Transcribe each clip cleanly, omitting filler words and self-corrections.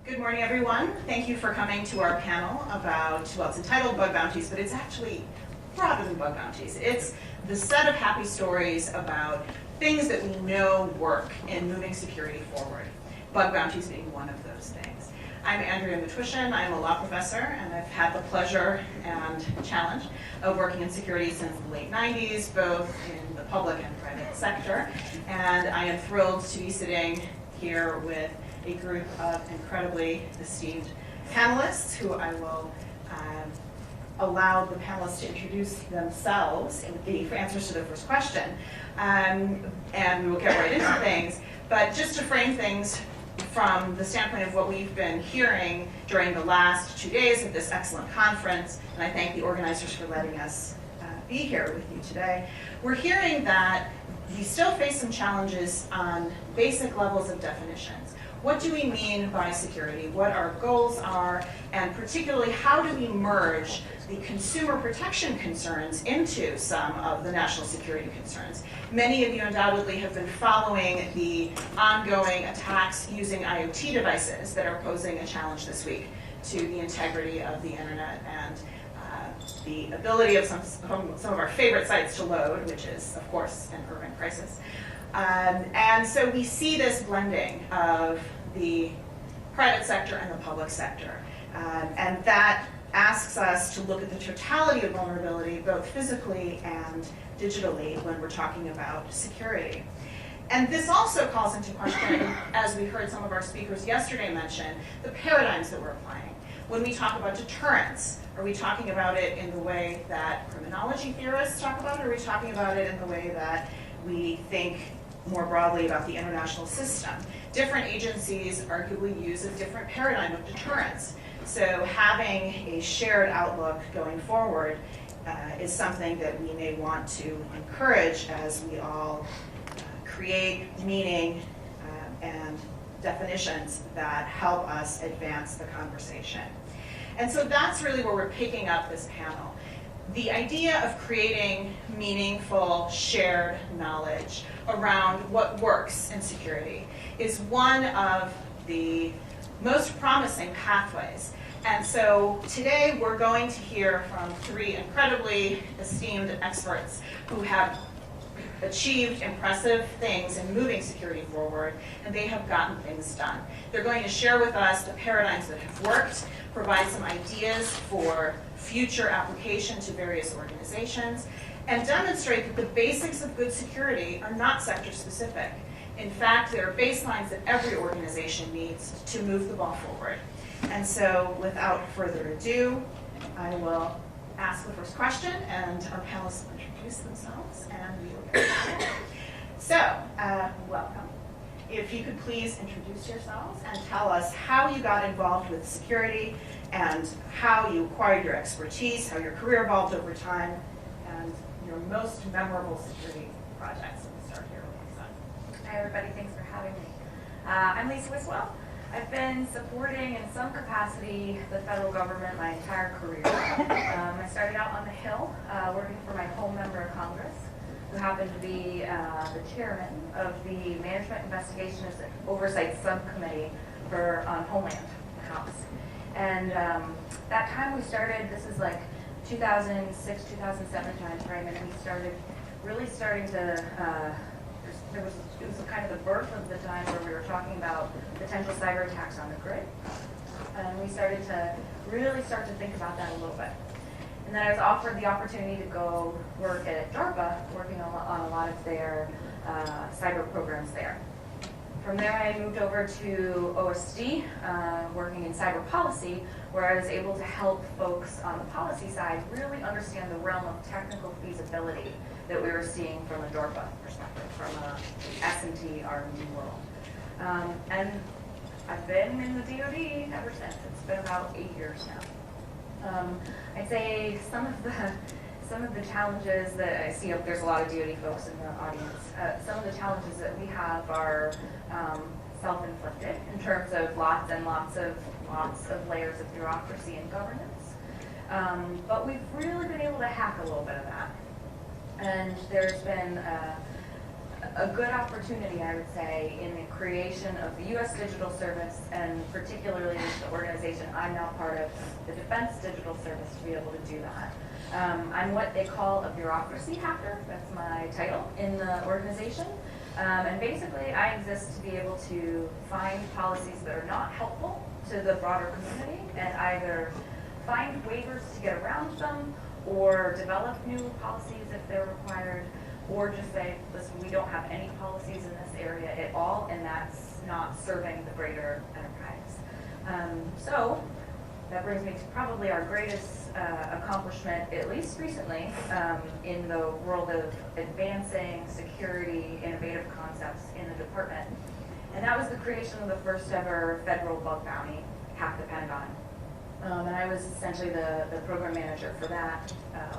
Good morning, everyone. Thank you for coming to our panel about, well, it's entitled Bug Bounties, but it's actually broader than bug bounties. It's the set of happy stories about things that we know work in moving security forward, bug bounties being one of those things. I'm Andrea Matwishin. I'm a law professor, and I've had the pleasure and challenge of working in security since the late 90s, both in the public and private sector. And I am thrilled to be sitting here with a group of incredibly esteemed panelists who I will allow the panelists to introduce themselves and give answers to the first question. And we will get right into things. But just to frame things from the standpoint of what we've been hearing during the last 2 days of this excellent conference, and I thank the organizers for letting us be here with you today, we're hearing that we still face some challenges on basic levels of definitions. What do we mean by security? What our goals are, and particularly how do we merge the consumer protection concerns into some of the national security concerns? Many of you undoubtedly have been following the ongoing attacks using IoT devices that are posing a challenge this week to the integrity of the internet and the ability of some of our favorite sites to load, which is, of course, an urban crisis. And so we see this blending of the private sector and the public sector. And that asks us to look at the totality of vulnerability, both physically and digitally, when we're talking about security. And this also calls into question, as we heard some of our speakers yesterday mention, the paradigms that we're applying. When we talk about deterrence, are we talking about it in the way that criminology theorists talk about it, or are we talking about it in the way that we think more broadly about the international system? Different agencies arguably use a different paradigm of deterrence. So having a shared outlook going forward is something that we may want to encourage as we all create meaning and definitions that help us advance the conversation. And so that's really where we're picking up this panel. The idea of creating meaningful shared knowledge around what works in security is one of the most promising pathways. And so today we're going to hear from three incredibly esteemed experts who have achieved impressive things in moving security forward, and they have gotten things done. They're going to share with us the paradigms that have worked, provide some ideas for future application to various organizations, and demonstrate that the basics of good security are not sector-specific. In fact, there are baselines that every organization needs to move the ball forward. And so, without further ado, I will ask the first question, and our panelists will introduce themselves, and we will get started. So, welcome. If you could please introduce yourselves and tell us how you got involved with security and how you acquired your expertise, how your career evolved over time, and your most memorable security projects. So we'll start here with Lisa. Hi, everybody. Thanks for having me. I'm Lisa Wiswell. I've been supporting in some capacity the federal government my entire career. I started out on the Hill working for my home member of Congress, who happened to be the chairman of the Management Investigation Oversight Subcommittee on Homeland, the House. And that time we started, this is like 2006, 2007 timeframe, and we really starting to, it was kind of the birth of the time where we were talking about potential cyber attacks on the grid. And we started to really think about that a little bit. And then I was offered the opportunity to go work at DARPA, working on a lot of their cyber programs there. From there, I moved over to OSD, working in cyber policy, where I was able to help folks on the policy side really understand the realm of technical feasibility that we were seeing from a DARPA perspective, from a S&T R&D world. And I've been in the DoD ever since. It's been about 8 years now. I'd say some of the challenges that I see, there's a lot of DoD folks in the audience. Some of the challenges that we have are self-inflicted in terms of lots of layers of bureaucracy and governance. But we've really been able to hack a little bit of that. And there's been a good opportunity, I would say, in the creation of the U.S. Digital Service, and particularly the organization I'm now part of, the Defense Digital Service, to be able to do that. I'm what they call a bureaucracy hacker. That's my title in the organization. And basically, I exist to be able to find policies that are not helpful to the broader community and either find waivers to get around them or develop new policies if they're required, or just say, listen, we don't have any policies in this area at all, and that's not serving the greater enterprise. So that brings me to probably our greatest accomplishment, at least recently, in the world of advancing security, innovative concepts in the department. And that was the creation of the first ever federal bug bounty, Hack the Pentagon. And I was essentially the program manager for that.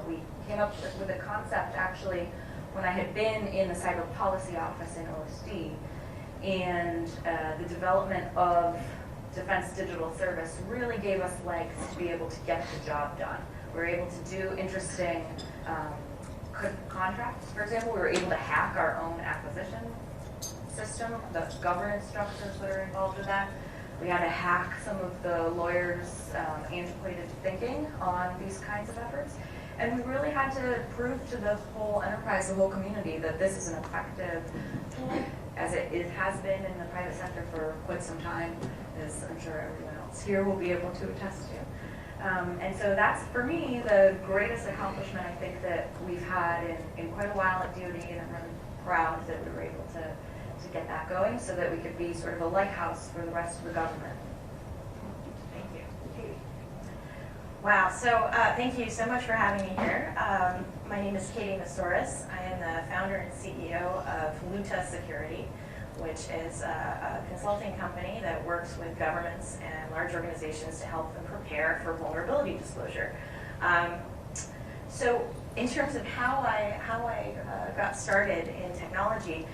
We came up with a concept actually when I had been in the cyber policy office in OSD, and the development of Defense Digital Service really gave us legs to be able to get the job done. We were able to do interesting contracts. For example, we were able to hack our own acquisition system, the governance structures that are involved with that. We had to hack some of the lawyers' antiquated thinking on these kinds of efforts. And we really had to prove to the whole enterprise, the whole community, that this is an effective tool, as it has been in the private sector for quite some time, as I'm sure everyone else here will be able to attest to. And so that's, for me, the greatest accomplishment I think that we've had in quite a while at DoD, and I'm really proud that we were able to get that going so that we could be sort of a lighthouse for the rest of the government. Thank you. Katie. Wow, so thank you so much for having me here. My name is Katie Masouras. I am the founder and CEO of BOUNTY Security, which is a consulting company that works with governments and large organizations to help them prepare for vulnerability disclosure. So in terms of how I got started in technology,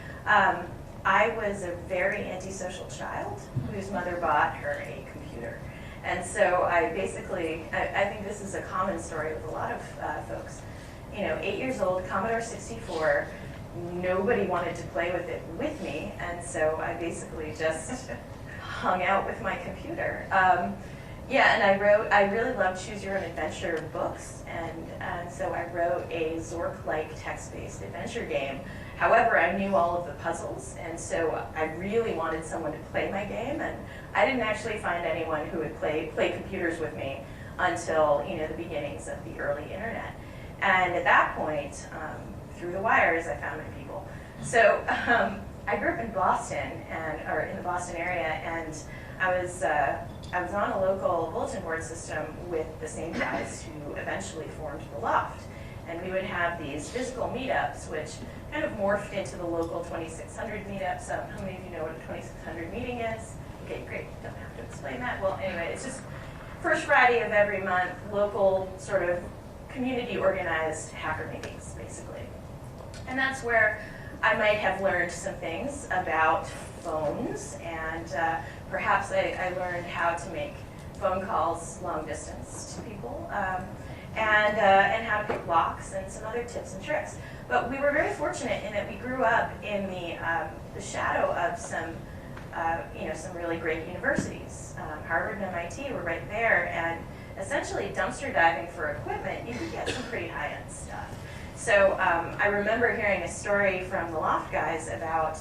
I was a very antisocial child whose mother bought her a computer. And so I think this is a common story with a lot of folks. 8 years old, Commodore 64, nobody wanted to play with it with me, and so I basically just hung out with my computer. And I really loved Choose Your Own Adventure books, and so I wrote a Zork-like text-based adventure game. However, I knew all of the puzzles, and so I really wanted someone to play my game, and I didn't actually find anyone who would play computers with me until the beginnings of the early internet. And at that point, through the wires, I found my people. So I grew up in Boston, or in the Boston area, and I was on a local bulletin board system with the same guys who eventually formed the Loft. And we would have these physical meetups, which kind of morphed into the local 2600 meetup. So how many of you know what a 2600 meeting is? Okay, great, don't have to explain that. Well, anyway, it's just first Friday of every month, local sort of community organized hacker meetings, basically. And that's where I might have learned some things about phones, and perhaps I learned how to make phone calls long distance to people, and how to pick locks and some other tips and tricks. But we were very fortunate in that we grew up in the shadow of some really great universities. Harvard and MIT were right there, and essentially dumpster diving for equipment, you could get some pretty high-end stuff. So I remember hearing a story from the Loft guys about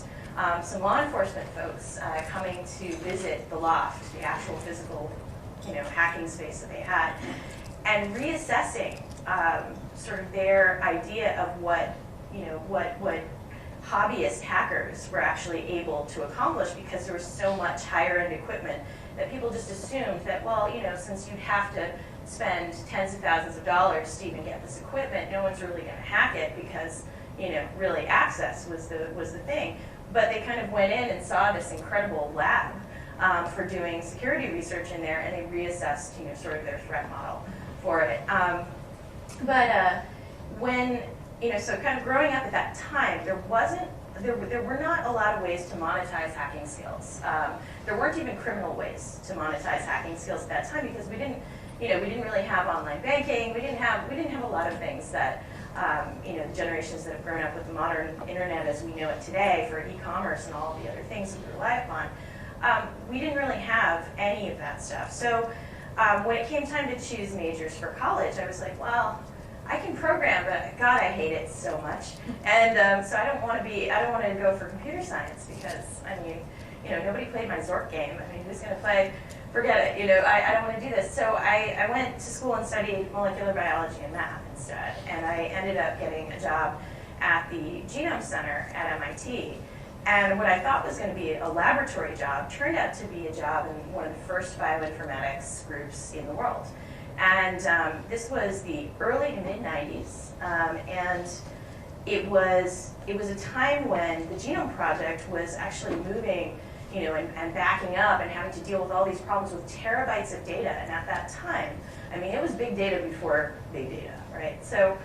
some law enforcement folks coming to visit the Loft, the actual physical, hacking space that they had, and reassessing sort of their idea of what hobbyist hackers were actually able to accomplish, because there was so much higher-end equipment that people just assumed that, well, since you'd have to spend tens of thousands of dollars to even get this equipment, no one's really going to hack it because, really access was the thing. But they kind of went in and saw this incredible lab for doing security research in there, and they reassessed, sort of their threat model for it. When, so kind of growing up at that time, there were not a lot of ways to monetize hacking skills. There weren't even criminal ways to monetize hacking skills at that time, because we didn't really have online banking. We didn't have a lot of things that the generations that have grown up with the modern internet as we know it today for e-commerce and all of the other things that we rely upon, we didn't really have any of that stuff. So when it came time to choose majors for college, I was like, well, I can program, but God, I hate it so much. And so I don't want to go for computer science because, I mean, nobody played my Zork game. I mean, who's going to play? Forget it. I don't want to do this. So I went to school and studied molecular biology and math instead. And I ended up getting a job at the Genome Center at MIT. And what I thought was going to be a laboratory job turned out to be a job in one of the first bioinformatics groups in the world. And this was the early to mid-90s. And it was a time when the Genome Project was actually moving and backing up and having to deal with all these problems with terabytes of data. And at that time, I mean, it was big data before big data, right? So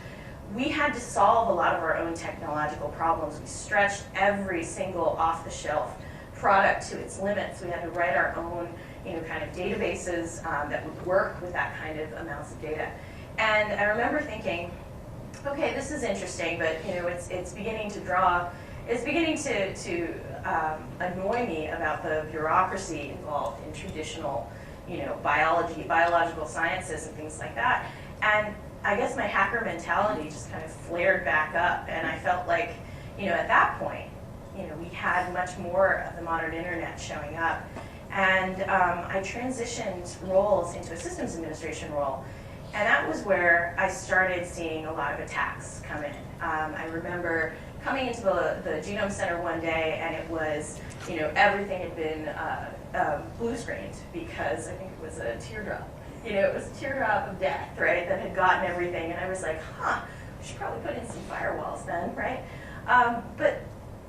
we had to solve a lot of our own technological problems. We stretched every single off-the-shelf product to its limits. We had to write our own, kind of databases that would work with that kind of amounts of data. And I remember thinking, okay, this is interesting, but it's beginning to draw. It's beginning to annoy me about the bureaucracy involved in traditional, biological sciences and things like that. And I guess my hacker mentality just kind of flared back up, and I felt like, at that point, we had much more of the modern internet showing up. And I transitioned roles into a systems administration role, and that was where I started seeing a lot of attacks come in. I remember coming into the Genome Center one day, and it was, everything had been blue screened because I think it was a teardrop. It was a teardrop of death, right, that had gotten everything. And I was like, we should probably put in some firewalls then, right? But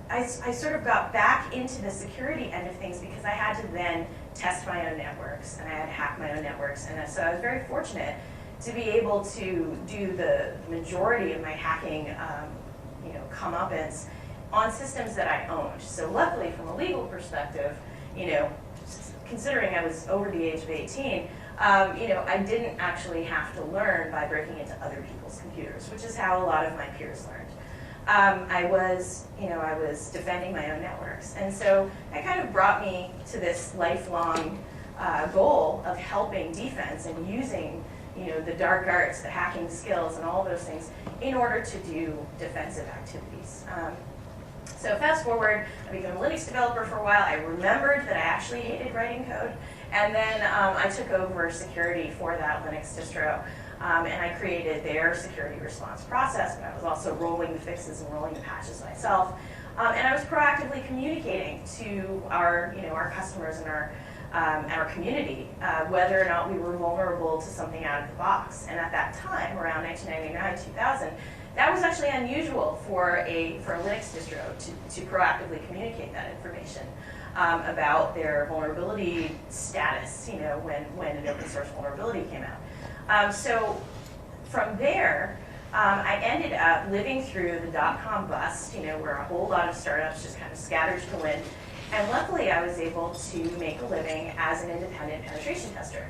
I sort of got back into the security end of things because I had to then test my own networks, and I had to hack my own networks. And so I was very fortunate to be able to do the majority of my hacking comeuppance on systems that I owned. So luckily, from a legal perspective, considering I was over the age of 18, I didn't actually have to learn by breaking into other people's computers, which is how a lot of my peers learned. I was defending my own networks, and so that kind of brought me to this lifelong goal of helping defense and using the dark arts, the hacking skills, and all those things in order to do defensive activities. So fast forward, I became a Linux developer for a while. I remembered that I actually hated writing code, and then I took over security for that Linux distro, and I created their security response process, but I was also rolling the fixes and rolling the patches myself. And I was proactively communicating to our customers and our community, whether or not we were vulnerable to something out of the box. And at that time, around 1999, 2000, that was actually unusual for a Linux distro to proactively communicate that information about their vulnerability status, when an open source vulnerability came out. So from there, I ended up living through the dot-com bust, where a whole lot of startups just kind of scattered to the wind. And luckily, I was able to make a living as an independent penetration tester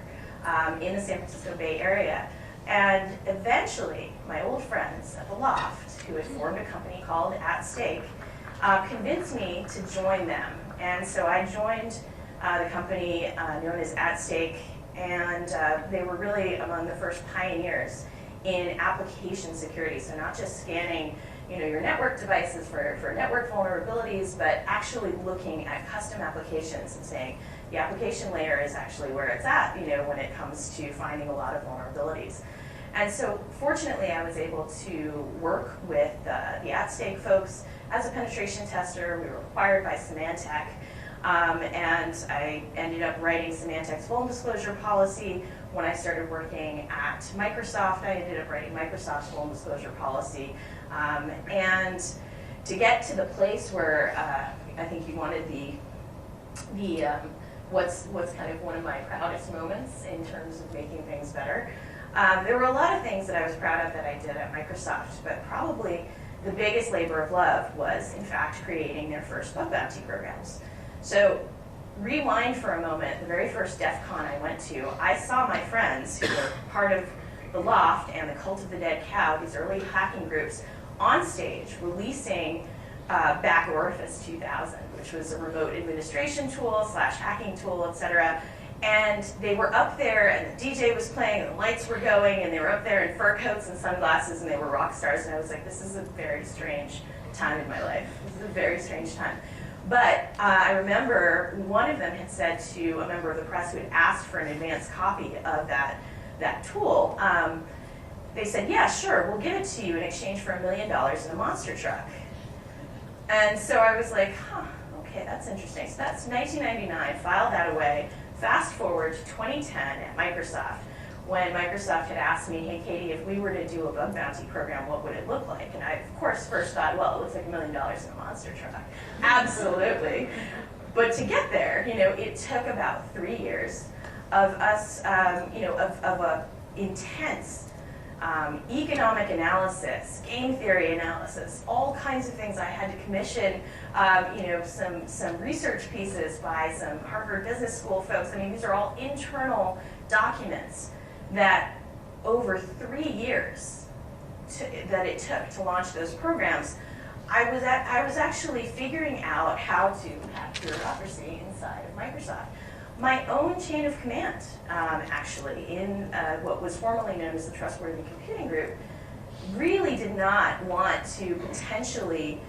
in the San Francisco Bay Area. And eventually, my old friends at the Loft, who had formed a company called At Stake, convinced me to join them. And so I joined the company known as At Stake, and they were really among the first pioneers in application security. So not just scanning your network devices for network vulnerabilities, but actually looking at custom applications and saying the application layer is actually where it's at, when it comes to finding a lot of vulnerabilities. And so fortunately, I was able to work with the At Stake folks as a penetration tester. We were acquired by Symantec, and I ended up writing Symantec's full disclosure policy. When I started working at Microsoft, I ended up writing Microsoft's full disclosure policy. And to get to the place where I think you wanted what's kind of one of my proudest moments in terms of making things better. There were a lot of things that I was proud of that I did at Microsoft, but probably the biggest labor of love was, in fact, creating their first bug bounty programs. So rewind for a moment, the very first DEF CON I went to, I saw my friends who were part of the Loft and the Cult of the Dead Cow, these early hacking groups, on stage releasing Back Orifice 2000, which was a remote administration tool / hacking tool, etc. And they were up there, and the DJ was playing, and the lights were going, and they were up there in fur coats and sunglasses, and they were rock stars. And I was like, this is a very strange time in my life. This is a very strange time. But I remember one of them had said to a member of the press who had asked for an advanced copy of that tool, they said, yeah, sure, we'll give it to you in exchange for $1 million in a monster truck. And so I was like, huh, okay, that's interesting. So that's 1999, filed that away. Fast forward to 2010 at Microsoft, when Microsoft had asked me, hey, Katie, if we were to do a bug bounty program, what would it look like? And I, of course, first thought, well, it looks like $1 million in a monster truck. Absolutely. But to get there, it took about 3 years of us, of a intense economic analysis, game theory analysis, all kinds of things. I had to commission, some research pieces by some Harvard Business School folks. I mean, these are all internal documents that over 3 years that it took to launch those programs, I was actually figuring out how to have bureaucracy inside of Microsoft. My own chain of command, actually, in what was formerly known as the Trustworthy Computing Group, really did not want to potentially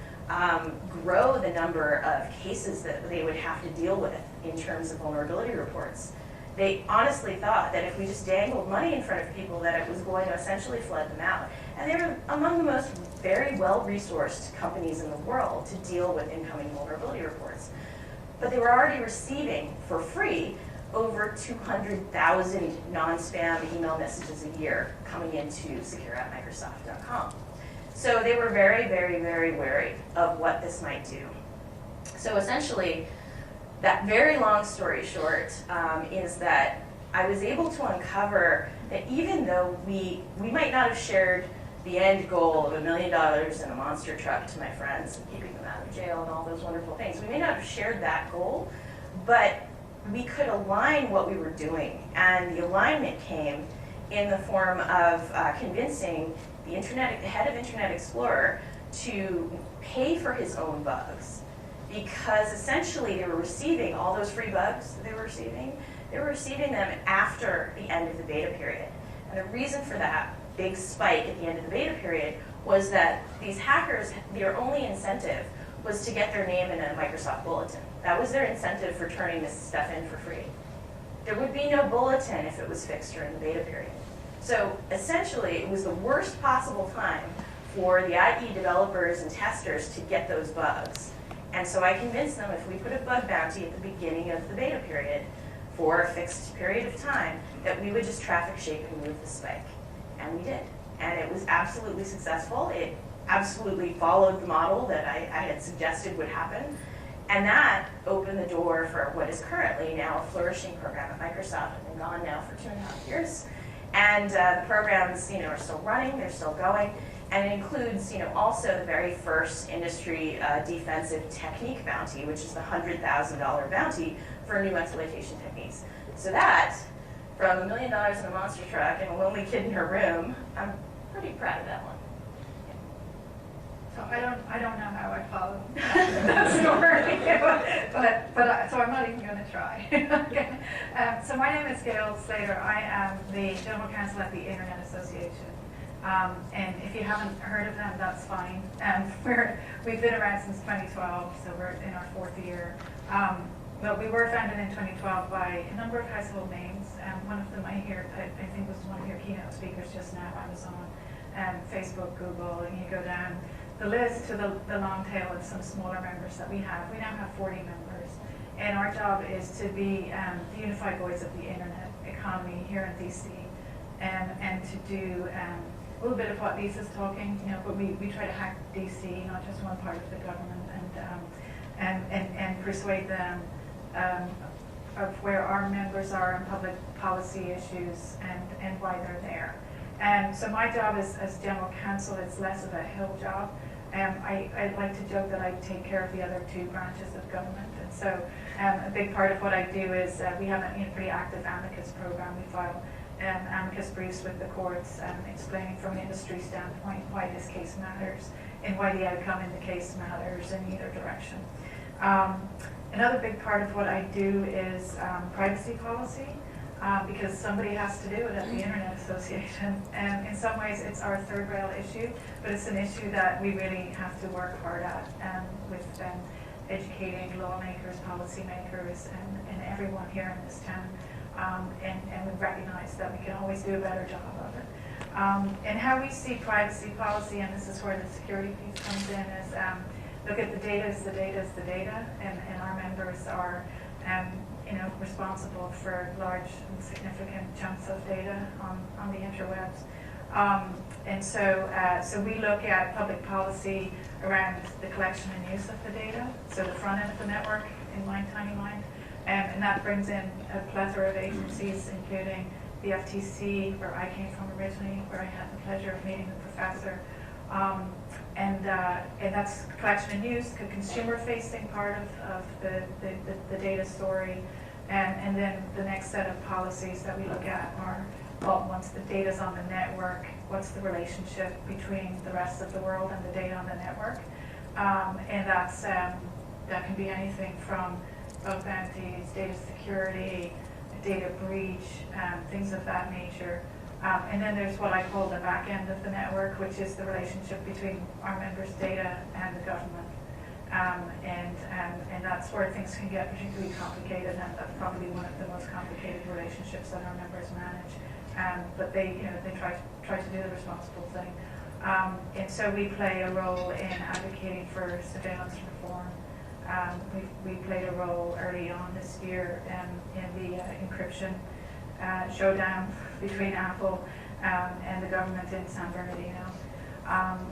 grow the number of cases that they would have to deal with in terms of vulnerability reports. They honestly thought that if we just dangled money in front of people, that it was going to essentially flood them out. And they were among the most very well-resourced companies in the world to deal with incoming vulnerability reports. But they were already receiving, for free, over 200,000 non-spam email messages a year coming into secure@microsoft.com. So they were very, very, very wary of what this might do. So essentially, that very long story short is that I was able to uncover that even though we might not have shared the end goal of $1 million in a monster truck to my friends and keeping them out of jail and all those wonderful things, we may not have shared that goal, but we could align what we were doing. And the alignment came in the form of convincing the head of Internet Explorer to pay for his own bugs. Because essentially they were receiving all those free bugs that they were receiving them after the end of the beta period. And the reason for that big spike at the end of the beta period was that these hackers, their only incentive was to get their name in a Microsoft bulletin. That was their incentive for turning this stuff in for free. There would be no bulletin if it was fixed during the beta period. So essentially it was the worst possible time for the IE developers and testers to get those bugs. And so I convinced them if we put a bug bounty at the beginning of the beta period for a fixed period of time, that we would just traffic shape and remove the spike. And we did. And it was absolutely successful. It absolutely followed the model that I had suggested would happen. And that opened the door for what is currently now a flourishing program at Microsoft. I've been gone now for 2.5 years. And the programs are still running, they're still going. And it includes, also the very first industry defensive technique bounty, which is the $100,000 bounty for new exploitation techniques. So that, from $1 million in a monster truck and a lonely kid in her room, I'm pretty proud of that one. So I don't know how I follow that story, but so I'm not even going to try. Okay. So my name is Gail Slater. I am the General Counsel at the Internet Association. And if you haven't heard of them, that's fine. We've been around since 2012, so we're in our 4th year. Well, we were founded in 2012 by a number of household names. One of them I think was one of your keynote speakers just now, Amazon, Facebook, Google, and you go down the list to the long tail of some smaller members that we have. We now have 40 members. And our job is to be the unified voice of the internet economy here in DC, and to do a little bit of what Lisa's talking, but we try to hack DC, not just one part of the government, and persuade them of where our members are in public policy issues and why they're there. So my job as general counsel is less of a hill job. I like to joke that I take care of the other 2 branches of government. And so a big part of what I do is we have a pretty active amicus program. We file amicus briefs with the courts, explaining from an industry standpoint why this case matters and why the outcome in the case matters in either direction. Another big part of what I do is privacy policy, because somebody has to do it at the Internet Association. And in some ways, it's our third rail issue, but it's an issue that we really have to work hard at with educating lawmakers, policymakers, and everyone here in this town. And we recognize that we can always do a better job of it. And how we see privacy policy, and this is where the security piece comes in, is look at the data is the data is the data, and our members are responsible for large and significant chunks of data on the interwebs. And so we look at public policy around the collection and use of the data, so the front end of the network in Tiny Mind. And that brings in a plethora of agencies, including the FTC, where I came from originally, where I had the pleasure of meeting the professor. And that's collection and use, the consumer-facing part of the data story. And then the next set of policies that we look at are, well, once the data's on the network, what's the relationship between the rest of the world and the data on the network? And that can be anything from bug bounties, data security, data breach, things of that nature. And then there's what I call the back end of the network, which is the relationship between our members' data and the government. And that's where things can get particularly complicated, and that's probably one of the most complicated relationships that our members manage. But they try to do the responsible thing. And so we play a role in advocating for surveillance reform. We played a role early on this year in the encryption showdown between Apple and the government in San Bernardino.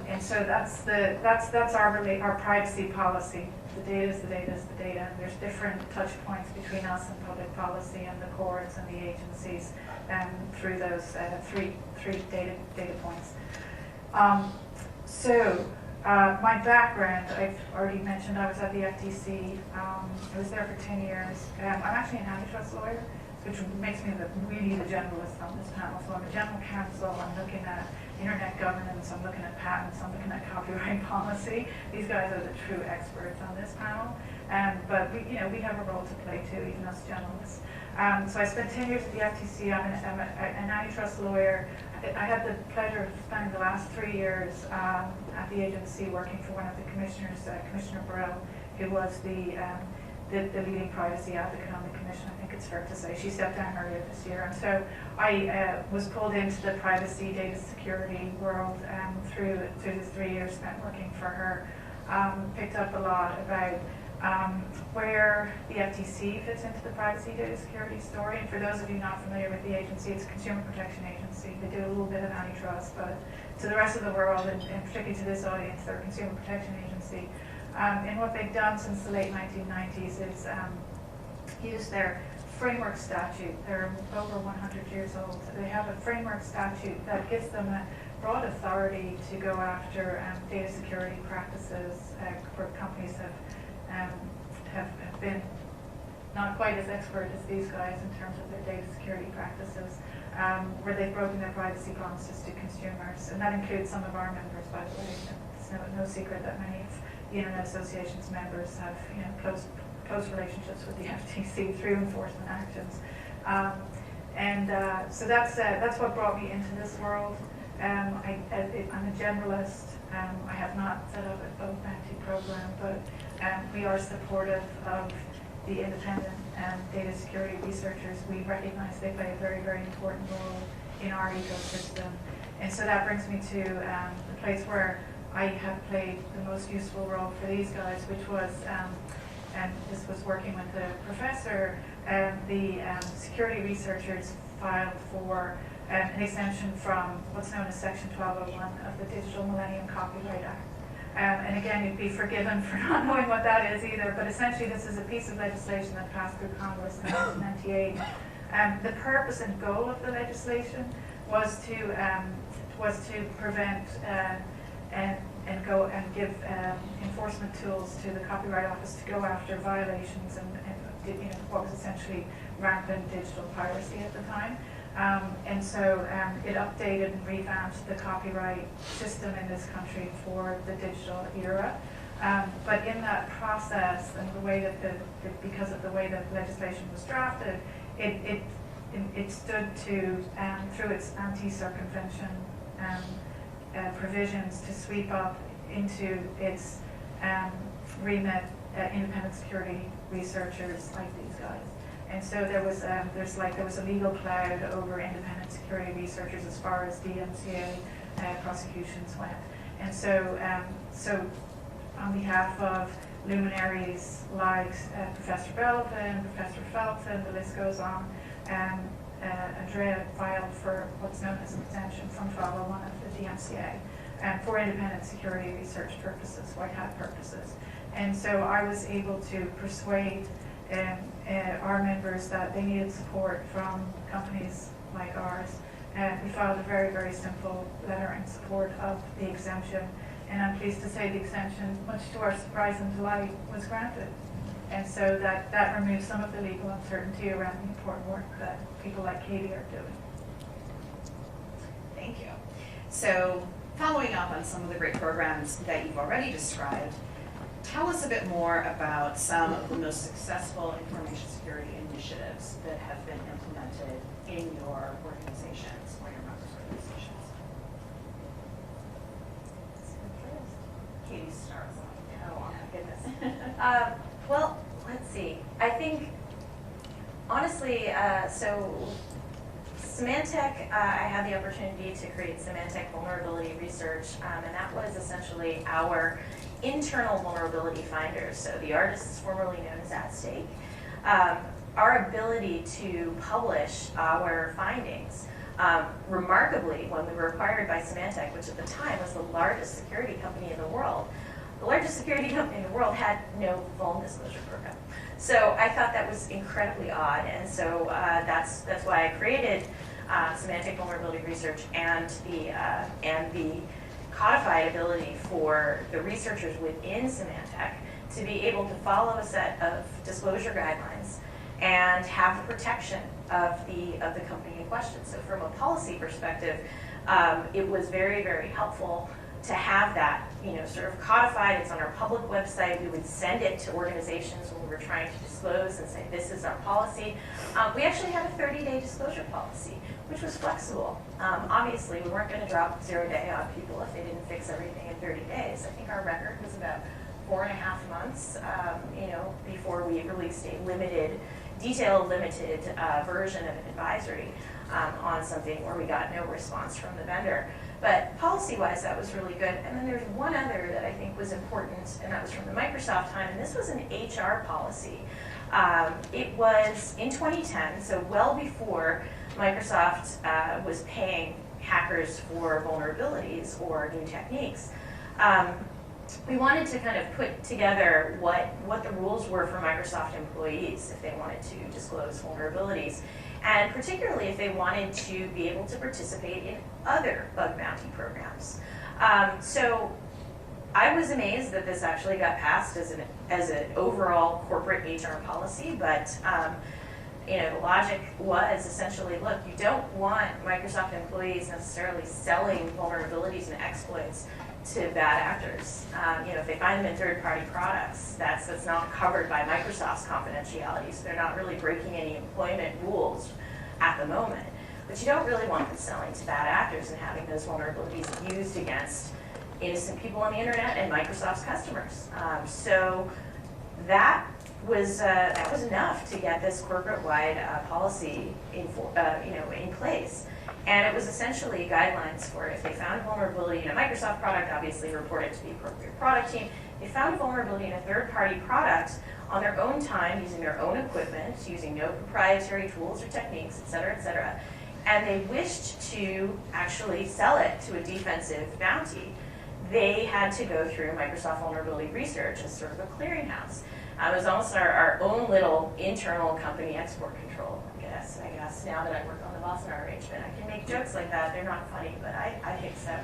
And so that's our privacy policy. The data is the data is the data. There's different touch points between us and public policy and the courts and the agencies through those three data points. My background, I've already mentioned I was at the FTC. I was there for 10 years. I'm actually an antitrust lawyer, which makes me really the generalist on this panel. So I'm a general counsel, I'm looking at internet governance, I'm looking at patents, I'm looking at copyright policy. These guys are the true experts on this panel. But we have a role to play too, even as generalists. So I spent 10 years at the FTC. I'm an antitrust lawyer. I had the pleasure of spending the last 3 years at the agency working for one of the commissioners, Commissioner Burrell, who was the leading privacy advocate on the commission. I think it's fair to say. She stepped down earlier this year. And so I was pulled into the privacy data security world through the 3 years spent working for her. Picked up a lot about where the FTC fits into the privacy data security story. And for those of you not familiar with the agency, it's a consumer protection agency. They do a little bit of antitrust, but to the rest of the world, and particularly to this audience, they're a consumer protection agency. And what they've done since the late 1990s is use their framework statute. They're over 100 years old. They have a framework statute that gives them a broad authority to go after data security practices where companies have been not quite as expert as these guys in terms of their data security practices, where they've broken their privacy promises to consumers. And that includes some of our members, by the way. It's no secret that many of the Internet Association's members have close relationships with the FTC through enforcement actions. So that's what brought me into this world. I'm a generalist. I have not set up a bounty program, but we are supportive of the independent data security researchers. We recognize they play a very, very important role in our ecosystem. And so that brings me to the place where I have played the most useful role for these guys, which was, and this was working with the professor, the security researchers filed for an exemption from what's known as Section 1201 of the Digital Millennium Copyright Act. And again, you'd be forgiven for not knowing what that is either, but essentially this is a piece of legislation that passed through Congress in 1998. The purpose and goal of the legislation was to prevent and give enforcement tools to the Copyright Office to go after violations and what was essentially rampant digital piracy at the time. And so it updated and revamped the copyright system in this country for the digital era. But in that process, and the way that because of the way that legislation was drafted, it stood to, through its anti-circumvention provisions, to sweep up into its remit independent security researchers like these guys. And so there was a legal cloud over independent security researchers as far as DMCA prosecutions went. And so on behalf of luminaries like Professor Belvin, Professor Felton, the list goes on, Andrea filed for what's known as an exemption from 501 of the DMCA for independent security research purposes, white hat purposes. And so I was able to persuade our members that they needed support from companies like ours. And we filed a very, very simple letter in support of the exemption. And I'm pleased to say the exemption, much to our surprise and delight, was granted. And so that removes some of the legal uncertainty around the important work that people like Katie are doing. Thank you. So following up on some of the great programs that you've already described, tell us a bit more about some of the most successful information security initiatives that have been implemented in your organizations or your members' organizations. Katie starts off. Oh, my goodness. Well, let's see. I think, honestly, so Symantec, I had the opportunity to create Symantec vulnerability research, and that was essentially our internal vulnerability finders. So the artists formerly known as At Stake. Our ability to publish our findings. Remarkably, when we were acquired by Symantec, which at the time was the largest security company in the world, the largest security company in the world had no vuln disclosure program. So I thought that was incredibly odd, and so that's why I created Symantec vulnerability research and the codified ability for the researchers within Symantec to be able to follow a set of disclosure guidelines and have the protection of the company in question. So from a policy perspective, it was very, very helpful to have that, sort of codified. It's on our public website. We would send it to organizations when we were trying to disclose and say, this is our policy. We actually had a 30-day disclosure policy, which was flexible. Obviously, we weren't going to drop 0 day on people if they didn't fix everything in 30 days. I think our record was about 4.5 months, before we released a detailed limited version of an advisory on something where we got no response from the vendor. But policy-wise, that was really good. And then there's one other that I think was important, and that was from the Microsoft time, and this was an HR policy. It was in 2010, so well before Microsoft was paying hackers for vulnerabilities or new techniques. We wanted to kind of put together what the rules were for Microsoft employees if they wanted to disclose vulnerabilities, and particularly if they wanted to be able to participate in other bug bounty programs. So I was amazed that this actually got passed as an overall corporate HR policy, but the logic was essentially, look, you don't want Microsoft employees necessarily selling vulnerabilities and exploits to bad actors. If they find them in third-party products, that's not covered by Microsoft's confidentiality, so they're not really breaking any employment rules at the moment. But you don't really want them selling to bad actors and having those vulnerabilities used against innocent people on the internet and Microsoft's customers. So that was enough to get this corporate-wide policy in place. And it was essentially guidelines for if they found a vulnerability in a Microsoft product, obviously report it to the appropriate product team. They found a vulnerability in a third-party product on their own time, using their own equipment, using no proprietary tools or techniques, et cetera, and they wished to actually sell it to a defensive bounty, they had to go through Microsoft vulnerability research as sort of a clearinghouse. It was almost our own little internal company export control, I guess. Now that I work on the Boston arrangement, I can make jokes like that. They're not funny, but I think so.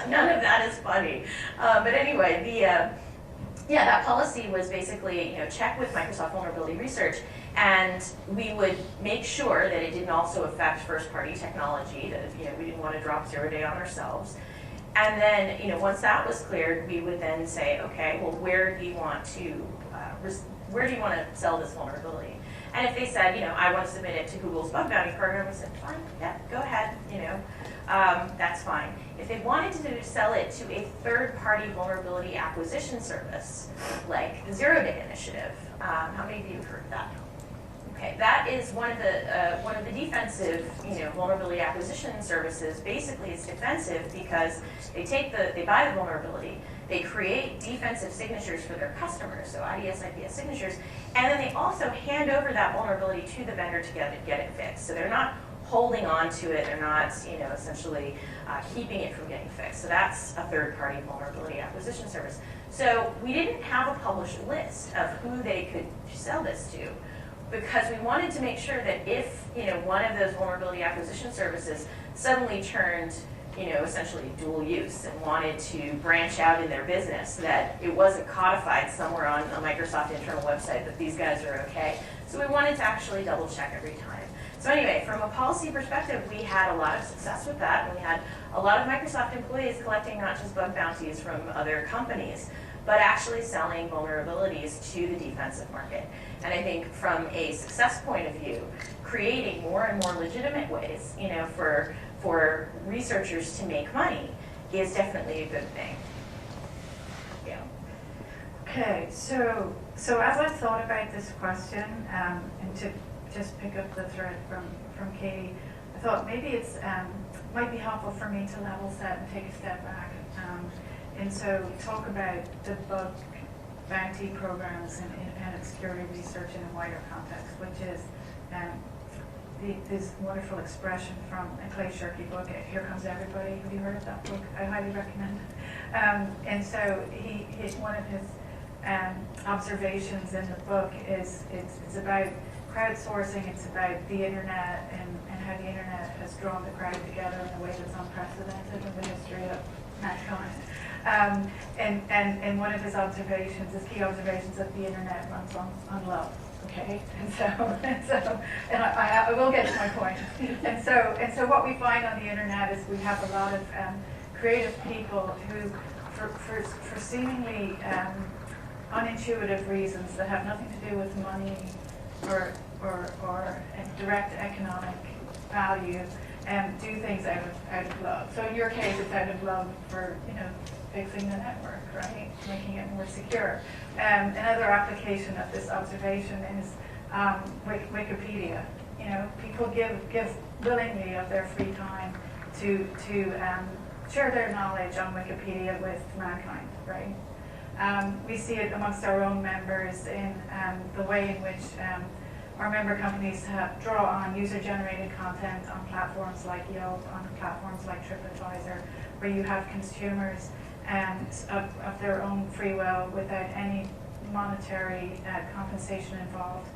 None of that is funny. But anyway, that policy was basically, check with Microsoft vulnerability research. And we would make sure that it didn't also affect first-party technology, that we didn't want to drop 0-day on ourselves. And then once that was cleared, we would then say, okay, well, where do you want to sell this vulnerability? And if they said, I want to submit it to Google's bug bounty program, we said, fine, yeah, go ahead, that's fine. If they wanted to sell it to a third-party vulnerability acquisition service, like the 0-day initiative, how many of you have heard of that? Okay, that is one of the defensive, vulnerability acquisition services. Basically, it's defensive because they buy the vulnerability, they create defensive signatures for their customers, so IDS, IPS signatures, and then they also hand over that vulnerability to the vendor to get it fixed. So they're not holding on to it, they're not, essentially keeping it from getting fixed. So that's a third-party vulnerability acquisition service. So we didn't have a published list of who they could sell this to, because we wanted to make sure that if one of those vulnerability acquisition services suddenly turned essentially dual use and wanted to branch out in their business, that it wasn't codified somewhere on a Microsoft internal website that these guys are okay. So we wanted to actually double check every time. So anyway, from a policy perspective, we had a lot of success with that, and we had a lot of Microsoft employees collecting not just bug bounties from other companies, but actually selling vulnerabilities to the defensive market. And I think from a success point of view, creating more and more legitimate ways, for researchers to make money is definitely a good thing. Yeah. Okay, so as I thought about this question, and to just pick up the thread from Katie, I thought maybe it's might be helpful for me to level set and take a step back, and so talk about the bug bounty programs and independent security research in a wider context, which is this wonderful expression from a Clay Shirky book, Here Comes Everybody. Have you heard of that book? I highly recommend it. And so one of his observations in the book is it's about crowdsourcing, it's about the internet and how the internet has drawn the crowd together in a way that's unprecedented in the history of mankind. And one of his key observations, that the internet runs on love. Okay, and I will get to my point. And so what we find on the internet is we have a lot of creative people who, for seemingly unintuitive reasons that have nothing to do with money or direct economic value, do things out of love. So in your case, it's out of love for fixing the network, right? Making it more secure. Another application of this observation is Wikipedia. People give willingly of their free time to share their knowledge on Wikipedia with mankind, right? We see it amongst our own members in the way in which our member companies draw on user-generated content on platforms like Yelp, on platforms like TripAdvisor, where you have consumers of their own free will, without any monetary compensation involved,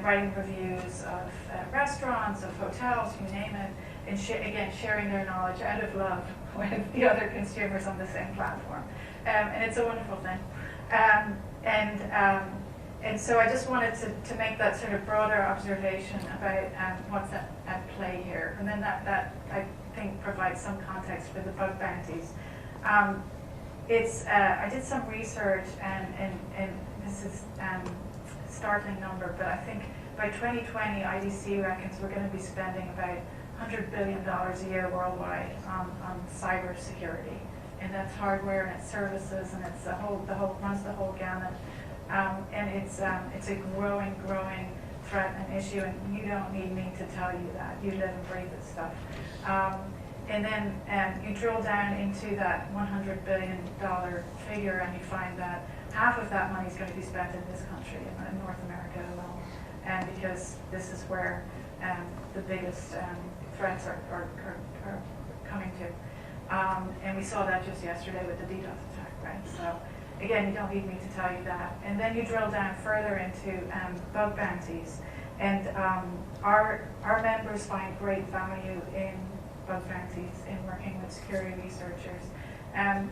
writing reviews of restaurants, of hotels, you name it, and again, sharing their knowledge out of love with the other consumers on the same platform. And it's a wonderful thing. And so I just wanted to make that sort of broader observation about what's at play here. And then that I think provides some context for the bug bounties. I did some research, and this is a startling number, but I think by 2020, IDC reckons we're going to be spending about $100 billion a year worldwide on cyber security. And that's hardware, and it's services, and it's runs the whole gamut. And it's a growing threat and issue, and you don't need me to tell you that. You live and breathe this stuff. And then you drill down into that $100 billion figure, and you find that half of that money is going to be spent in this country, in North America alone, and because this is where the biggest threats are coming to. And we saw that just yesterday with the DDoS attack, right? So again, you don't need me to tell you that. And then you drill down further into bug bounties, and our members find great value in bug bounties, in working with security researchers. And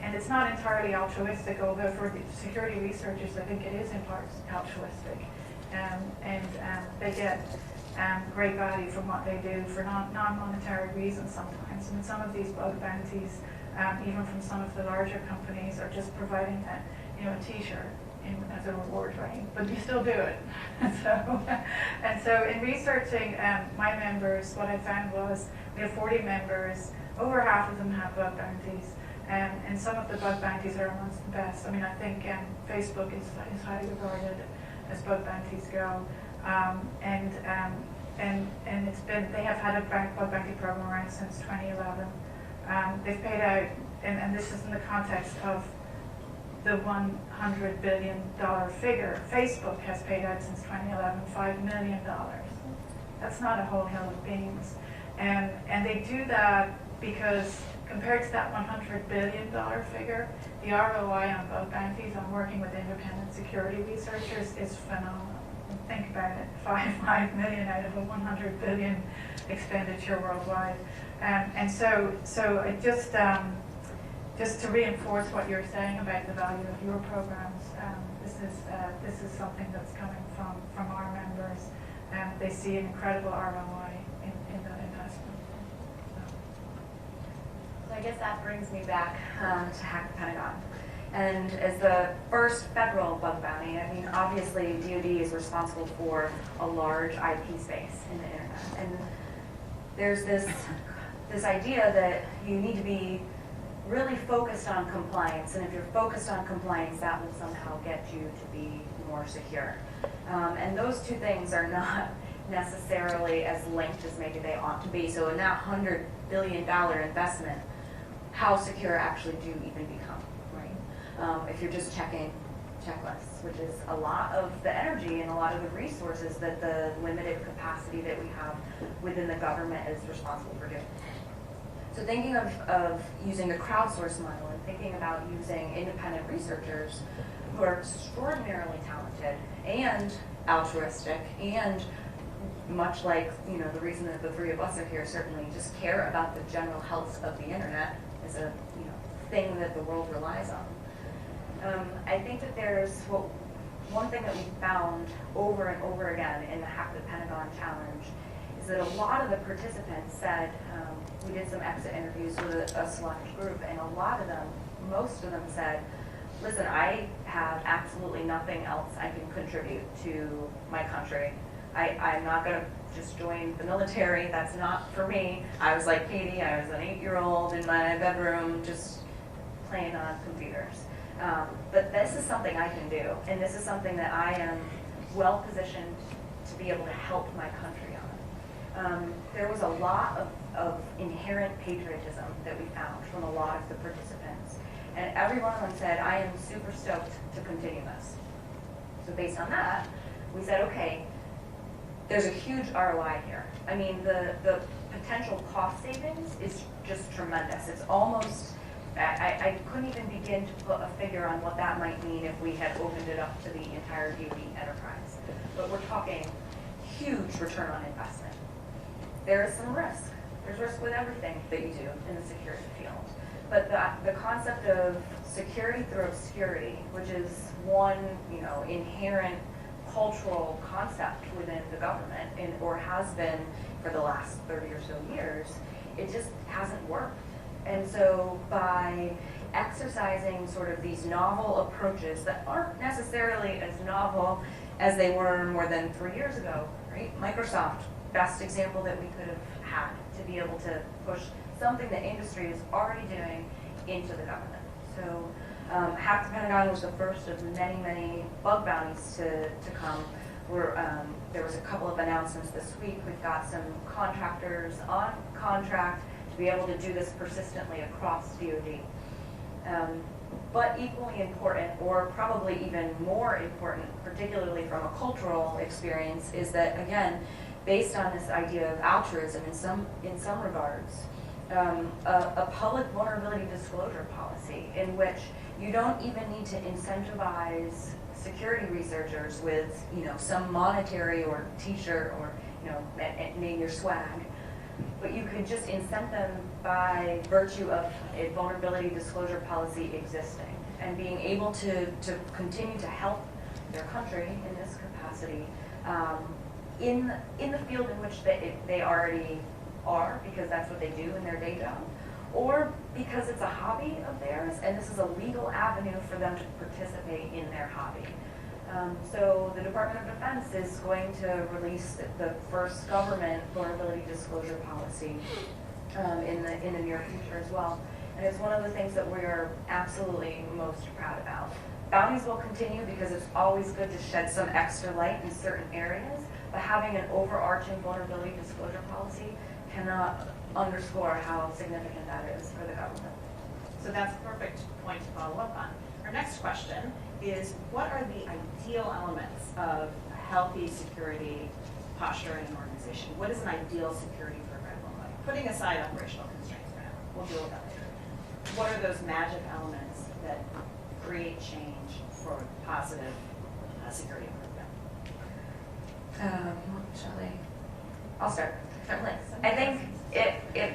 it's not entirely altruistic, although for the security researchers, I think it is in part altruistic. and they get great value from what they do for non-monetary reasons sometimes. And some of these bug bounties, even from some of the larger companies, are just providing a T-shirt as a reward, right? But you still do it. and so in researching my members, what I found was we have 40 members. Over half of them have bug bounties. And some of the bug bounties are amongst the best. I mean, I think Facebook is highly regarded as bug bounties go. And it's been, they have had a bug bounty program around since 2011. They've paid out, and this is in the context of the $100 billion figure. Facebook has paid out since 2011 $5 million. That's not a whole hill of beans. And they do that because compared to that $100 billion figure, the ROI on bug bounties on working with independent security researchers is phenomenal. Think about it, 5 million out of a 100 billion expenditure worldwide. And so it just to reinforce what you're saying about the value of your programs, this is something that's coming from our members. They see an incredible ROI in that investment. So I guess that brings me back to Hack the Pentagon. And as the first federal bug bounty, I mean, obviously DoD is responsible for a large IP space in the internet. And there's this idea that you need to be really focused on compliance. And if you're focused on compliance, that will somehow get you to be more secure. And those two things are not necessarily as linked as maybe they ought to be. So in that $100 billion investment, how secure actually do you even become, right? If you're just checking checklists, which is a lot of the energy and a lot of the resources that the limited capacity that we have within the government is responsible for doing. So thinking of using the crowdsource model and thinking about using independent researchers who are extraordinarily talented and altruistic and much like, the reason that the three of us are here, certainly just care about the general health of the internet as a, thing that the world relies on. I think that there's one thing that we found over and over again in the Hack the Pentagon challenge is that a lot of the participants said, we did some exit interviews with a select group, and a lot of them, most of them said, listen, I have absolutely nothing else I can contribute to my country. I'm not going to just join the military. That's not for me. I was like Katie. I was an 8-year-old in my bedroom just playing on computers. But this is something I can do, and this is something that I am well positioned to be able to help my country on. There was a lot of inherent patriotism that we found from a lot of the participants. And every one of them said, I am super stoked to continue this. So based on that, we said, okay, there's a huge ROI here. I mean, the potential cost savings is just tremendous. It's almost, I couldn't even begin to put a figure on what that might mean if we had opened it up to the entire DoD enterprise. But we're talking huge return on investment. There is some risk. There's risk with everything that you do in the security field. But the concept of security through obscurity, which is one, inherent cultural concept within the government, or has been for the last 30 or so years, it just hasn't worked. And so by exercising sort of these novel approaches that aren't necessarily as novel as they were more than 3 years ago, right? Microsoft, best example that we could have had to be able to push something that industry is already doing into the government. So Hack the Pentagon was the first of many, many bug bounties to come. There was a couple of announcements this week. We've got some contractors on contract to be able to do this persistently across DoD. But equally important, or probably even more important, particularly from a cultural experience, is that, again, based on this idea of altruism in some regards, a public vulnerability disclosure policy in which you don't even need to incentivize security researchers with, some monetary or T-shirt or, name your swag, but you could just incent them by virtue of a vulnerability disclosure policy existing and being able to continue to help their country in this capacity in the field in which they already are, because that's what they do in their day job, or because it's a hobby of theirs and this is a legal avenue for them to participate in their hobby. So the Department of Defense is going to release the first government vulnerability disclosure policy in the near future as well. And it's one of the things that we are absolutely most proud about. Bounties will continue because it's always good to shed some extra light in certain areas, but having an overarching vulnerability disclosure policy cannot underscore how significant that is for the government. So that's a perfect point to follow up on. Our next question is, what are the ideal elements of a healthy security posture in an organization? What does an ideal security program look like? Putting aside operational constraints for now, we'll deal with that later. What are those magic elements that create change for a positive security program? Shall I? I'll start. I think it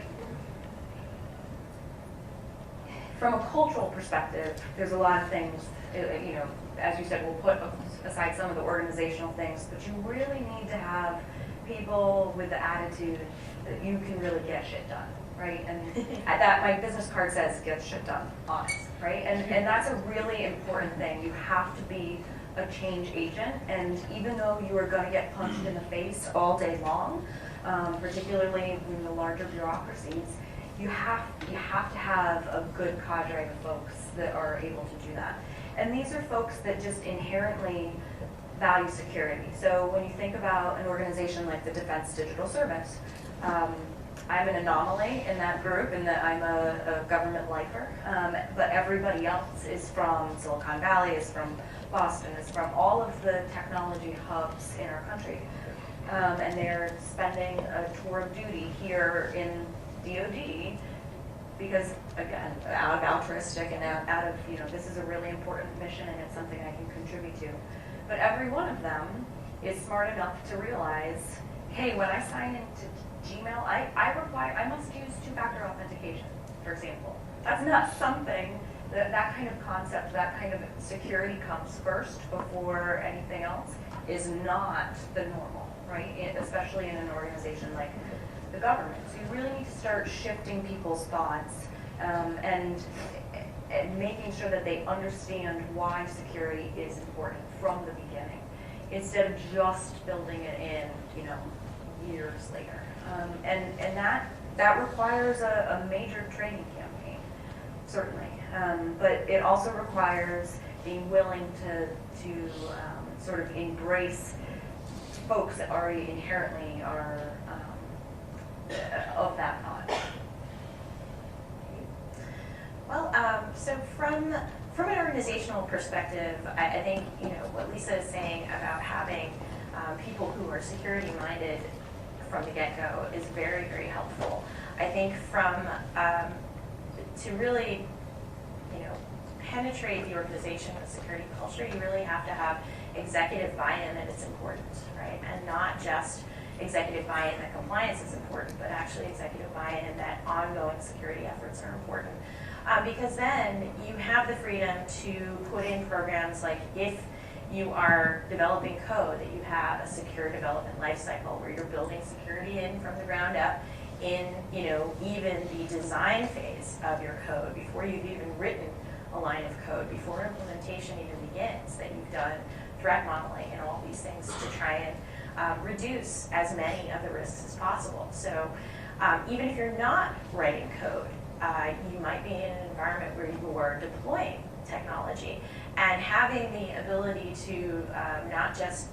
from a cultural perspective, there's a lot of things, you know, as you said, we'll put aside some of the organizational things, but you really need to have people with the attitude that you can really get shit done, right? And that my business card says get shit done, honest, right? And that's a really important thing. You have to be a change agent, and even though you are going to get punched in the face all day long, particularly in the larger bureaucracies, you have to have a good cadre of folks that are able to do that. And these are folks that just inherently value security. So when you think about an organization like the Defense Digital Service, I'm an anomaly in that group in that I'm a government lifer, but everybody else is from Silicon Valley, is from Boston, is from all of the technology hubs in our country. And they're spending a tour of duty here in DOD because, again, out of altruistic and out of, you know, this is a really important mission and it's something I can contribute to. But every one of them is smart enough to realize, hey, when I sign into Gmail, I must use two-factor authentication, for example. That's not something that kind of concept, that kind of security comes first before anything else is not the normal, right? Especially in an organization like the government. So you really need to start shifting people's thoughts and making sure that they understand why security is important from the beginning, instead of just building it in, you know, years later. And that requires a major training campaign, certainly. But it also requires being willing to sort of embrace folks that already inherently are of that thought. Well, so from an organizational perspective, I think, you know, what Lisa is saying about having people who are security minded from the get-go is very, very helpful. I think to really, you know, penetrate the organization with security culture, you really have to have executive buy-in that it's important, right? And not just executive buy-in that compliance is important, but actually executive buy-in that ongoing security efforts are important. Because then you have the freedom to put in programs like, if you are developing code, that you have a secure development lifecycle where you're building security in from the ground up in, you know, even the design phase of your code, before you've even written a line of code, before implementation even begins, that you've done threat modeling and all these things to try and reduce as many of the risks as possible. So even if you're not writing code, you might be in an environment where you are deploying technology, and having the ability to not just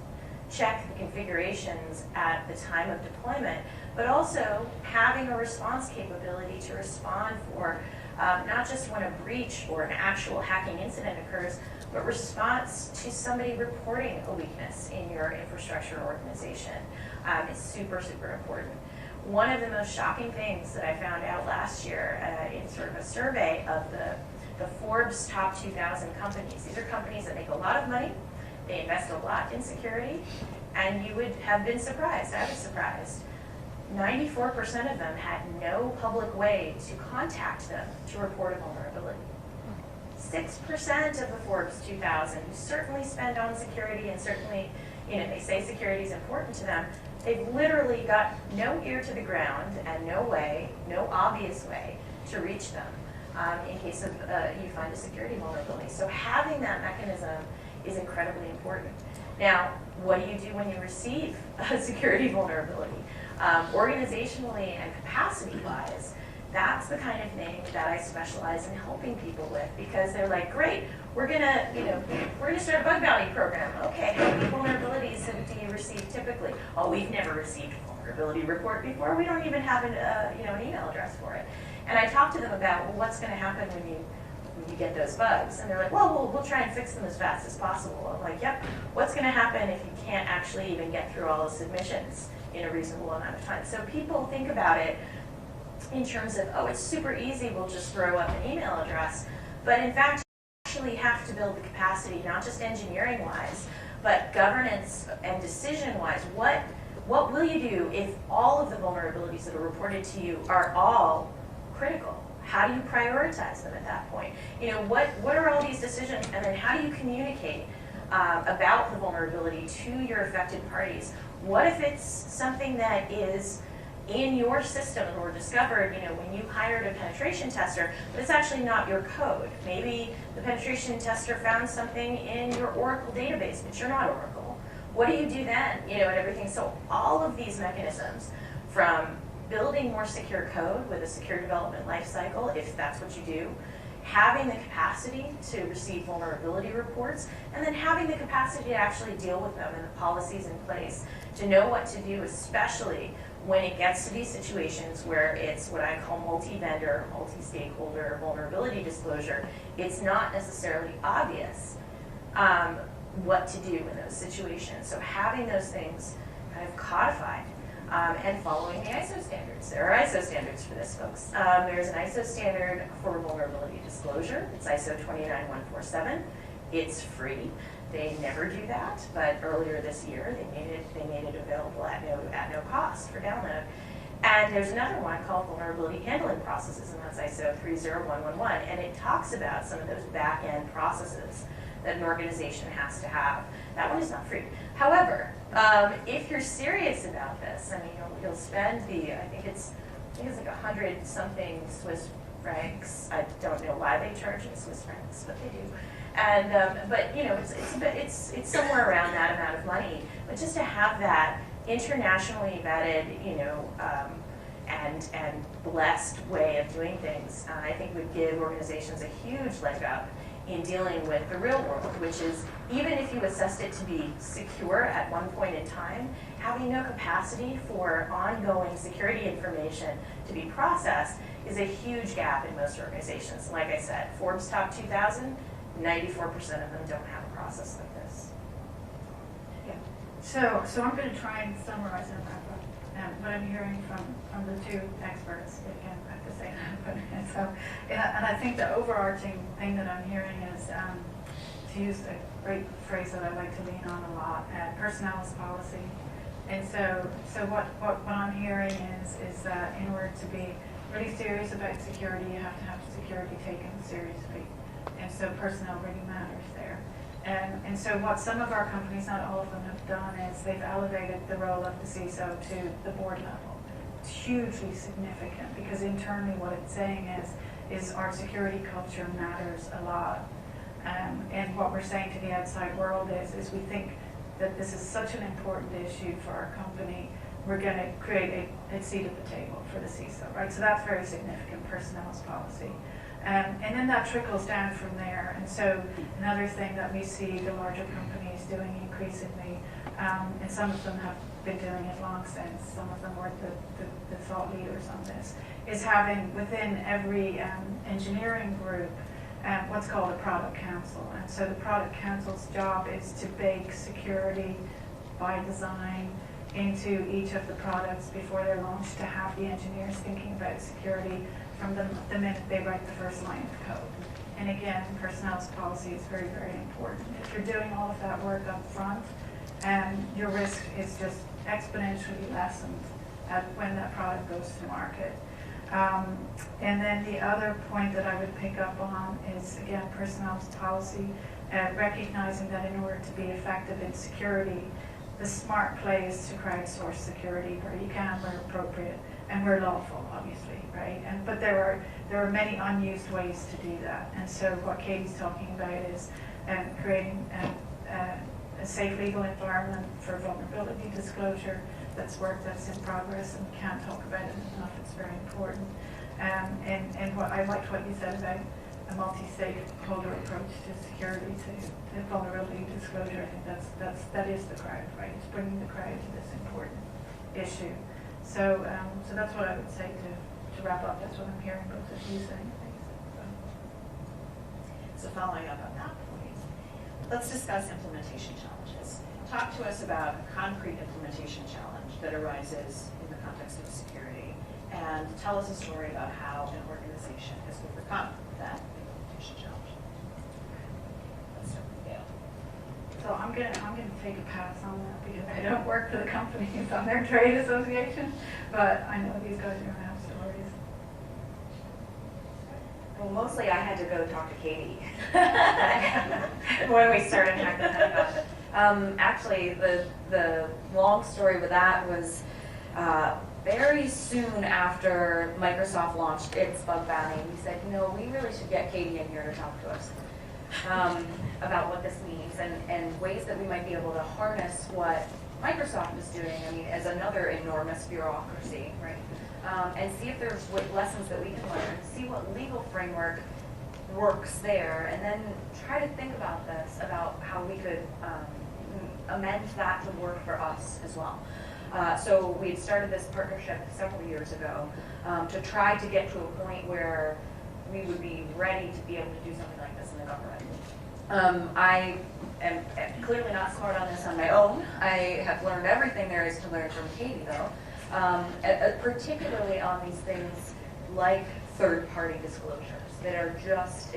check the configurations at the time of deployment, but also having a response capability to respond for not just when a breach or an actual hacking incident occurs, but response to somebody reporting a weakness in your infrastructure organization is super, super important. One of the most shocking things that I found out last year in sort of a survey of the Forbes top 2,000 companies. These are companies that make a lot of money, they invest a lot in security, and you would have been surprised, I was surprised. 94% of them had no public way to contact them to report a vulnerability. 6% of the Forbes 2000 who certainly spend on security, and certainly, they say security is important to them. They've literally got no ear to the ground and no obvious way to reach them in case of you find a security vulnerability. So having that mechanism is incredibly important. Now, what do you do when you receive a security vulnerability? Organizationally and capacity-wise, that's the kind of thing that I specialize in helping people with, because they're like, great, we're gonna start a bug bounty program. Okay, how many vulnerabilities do you receive typically? Oh, we've never received a vulnerability report before. We don't even have an email address for it. And I talk to them about, well, what's going to happen when you get those bugs? And they're like, well, we'll try and fix them as fast as possible. I'm like, yep. What's going to happen if you can't actually even get through all the submissions in a reasonable amount of time? So people think about it in terms of, oh, it's super easy, we'll just throw up an email address. But in fact, you actually have to build the capacity, not just engineering-wise, but governance and decision-wise. What will you do if all of the vulnerabilities that are reported to you are all critical? How do you prioritize them at that point? What are all these decisions, and then how do you communicate about the vulnerability to your affected parties? What if it's something that is in your system or discovered, when you hired a penetration tester, but it's actually not your code? Maybe the penetration tester found something in your Oracle database, but you're not Oracle. What do you do then? And everything. So all of these mechanisms, from building more secure code with a secure development lifecycle, if that's what you do, having the capacity to receive vulnerability reports, and then having the capacity to actually deal with them and the policies in place to know what to do, especially when it gets to these situations where it's what I call multi-vendor, multi-stakeholder vulnerability disclosure. It's not necessarily obvious what to do in those situations. So having those things kind of codified and following the ISO standards. There are ISO standards for this, folks. There's an ISO standard for vulnerability disclosure. It's ISO 29147. It's free. They never do that, but earlier this year they made it available at no cost for download. And there's another one called vulnerability handling processes, and that's ISO 30111, and it talks about some of those back-end processes that an organization has to have. That one is not free. However, if you're serious about this, you'll spend I think it's like 100-something Swiss francs. I don't know why they charge in Swiss francs, but they do. And but it's somewhere around that amount of money. But just to have that internationally vetted, and blessed way of doing things, I think would give organizations a huge leg up in dealing with the real world, which is, even if you assessed it to be secure at one point in time, having no capacity for ongoing security information to be processed is a huge gap in most organizations. Like I said, Forbes Top 2000, 94% of them don't have a process like this. Yeah. So I'm going to try and summarize and wrap up what I'm hearing from the two experts. Again, I have to say that. And I think the overarching thing that I'm hearing is, to use a great phrase that I like to lean on a lot, personnel is policy. And so what I'm hearing is that in order to be really serious about security, you have to have security taken seriously. And so personnel really matters there. And so what some of our companies, not all of them, have done is they've elevated the role of the CISO to the board level. It's hugely significant, because internally what it's saying is our security culture matters a lot. And what we're saying to the outside world is we think that this is such an important issue for our company, we're going to create a seat at the table for the CISO, right? So that's very significant, personnel as policy. And then that trickles down from there. And so another thing that we see the larger companies doing increasingly, and some of them have been doing it long since, some of them were the thought leaders on this, is having within every engineering group what's called a product council. And so the product council's job is to bake security by design into each of the products before they're launched, to have the engineers thinking about security from the minute they write the first line of code. And again, personnel's policy is very, very important. If you're doing all of that work up front, your risk is just exponentially lessened when that product goes to market. And then the other point that I would pick up on is, again, personnel policy, recognizing that in order to be effective in security, the smart play is to crowdsource security where you can, where appropriate, and where lawful, obviously, right? But there are many unused ways to do that. And so what Katie's talking about is creating a safe legal environment for vulnerability disclosure. That's work that's in progress, and we can't talk about it enough. It's very important. And what I liked what you said about a multi-stakeholder approach to security, to vulnerability disclosure. I think that is the crowd, right? It's bringing the crowd to this important issue. So that's what I would say to wrap up. That's what I'm hearing both of you saying. So following up on that point, let's discuss implementation challenges. Talk to us about a concrete implementation challenge that arises in the context of security, and tell us a story about how an organization has overcome that implementation challenge. Let's start with Gail. So I'm gonna take a pass on that because I don't work for the companies. I'm their trade association, but I know these guys are gonna have stories. Well, mostly I had to go talk to Katie when we started Hacker Pentagon. Actually, the long story with that was very soon after Microsoft launched its bug bounty. We said, we really should get Katie in here to talk to us about what this means and ways that we might be able to harness what Microsoft is doing, as another enormous bureaucracy, right? And see if there's lessons that we can learn, see what legal framework works there, and then try to think about this, about how we could amend that to work for us as well. So we had started this partnership several years ago to try to get to a point where we would be ready to be able to do something like this in the government. I am clearly not smart on this on my own. I have learned everything there is to learn from Katie, though. Particularly on these things like third-party disclosures that are just,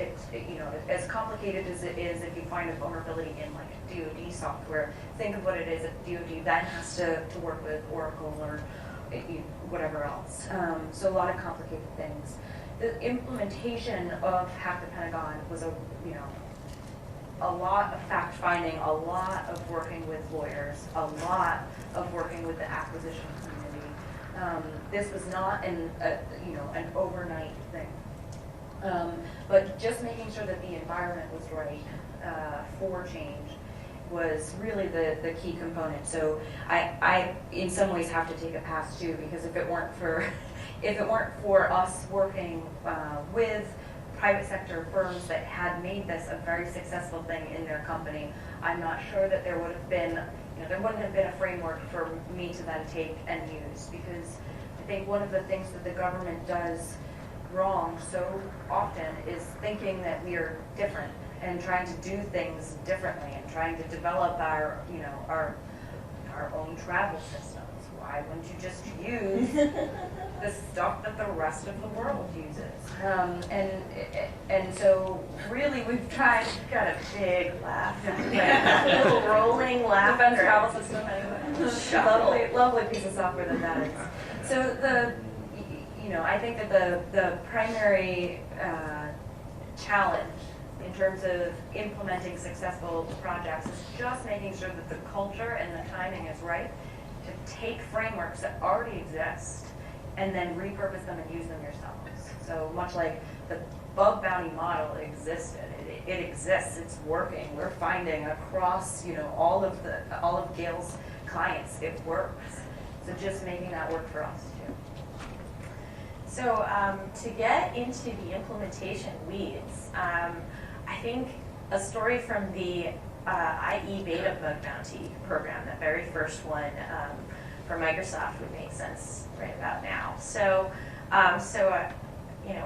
as complicated as it is if you find a vulnerability in like DoD software. Think of what it is if DoD then has to work with Oracle or whatever else. So a lot of complicated things. The implementation of Hack the Pentagon was a lot of fact-finding, a lot of working with lawyers, a lot of working with the acquisition community. This was not an overnight thing, but just making sure that the environment was right for change was really the key component. So I in some ways have to take a pass too, because if it weren't for us working with private sector firms that had made this a very successful thing in their company, I'm not sure that there would have been, there wouldn't have been a framework for me to then take and use, because I think one of the things that the government does wrong so often is thinking that we are different and trying to do things differently and trying to develop our own travel systems. Why wouldn't you just use the stuff that the rest of the world uses? And so really we've tried, we've got a big laugh, a little rolling laugh. Defense travel system anyway. Lovely piece of software that is. So I think that the primary challenge in terms of implementing successful projects is just making sure that the culture and the timing is right to take frameworks that already exist and then repurpose them and use them yourselves. So much like the bug bounty model existed, it exists, it's working. We're finding across all of Gail's clients, it works. So just making that work for us too. So to get into the implementation weeds, I think a story from the IE Beta Bug Bounty program, the very first one for Microsoft, would make sense right about now. So,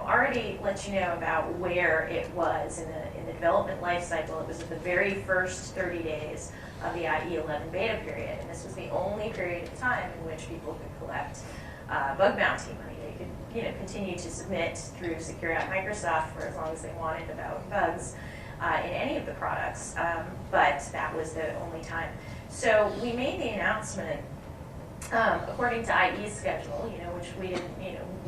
already let you know about where it was in the development life cycle. It was at the very first 30 days of the IE11 beta period, and this was the only period of time in which people could collect bug bounty money. They could, continue to submit through Secure.Microsoft for as long as they wanted about bugs in any of the products, but that was the only time. So we made the announcement according to IE's schedule, which we didn't,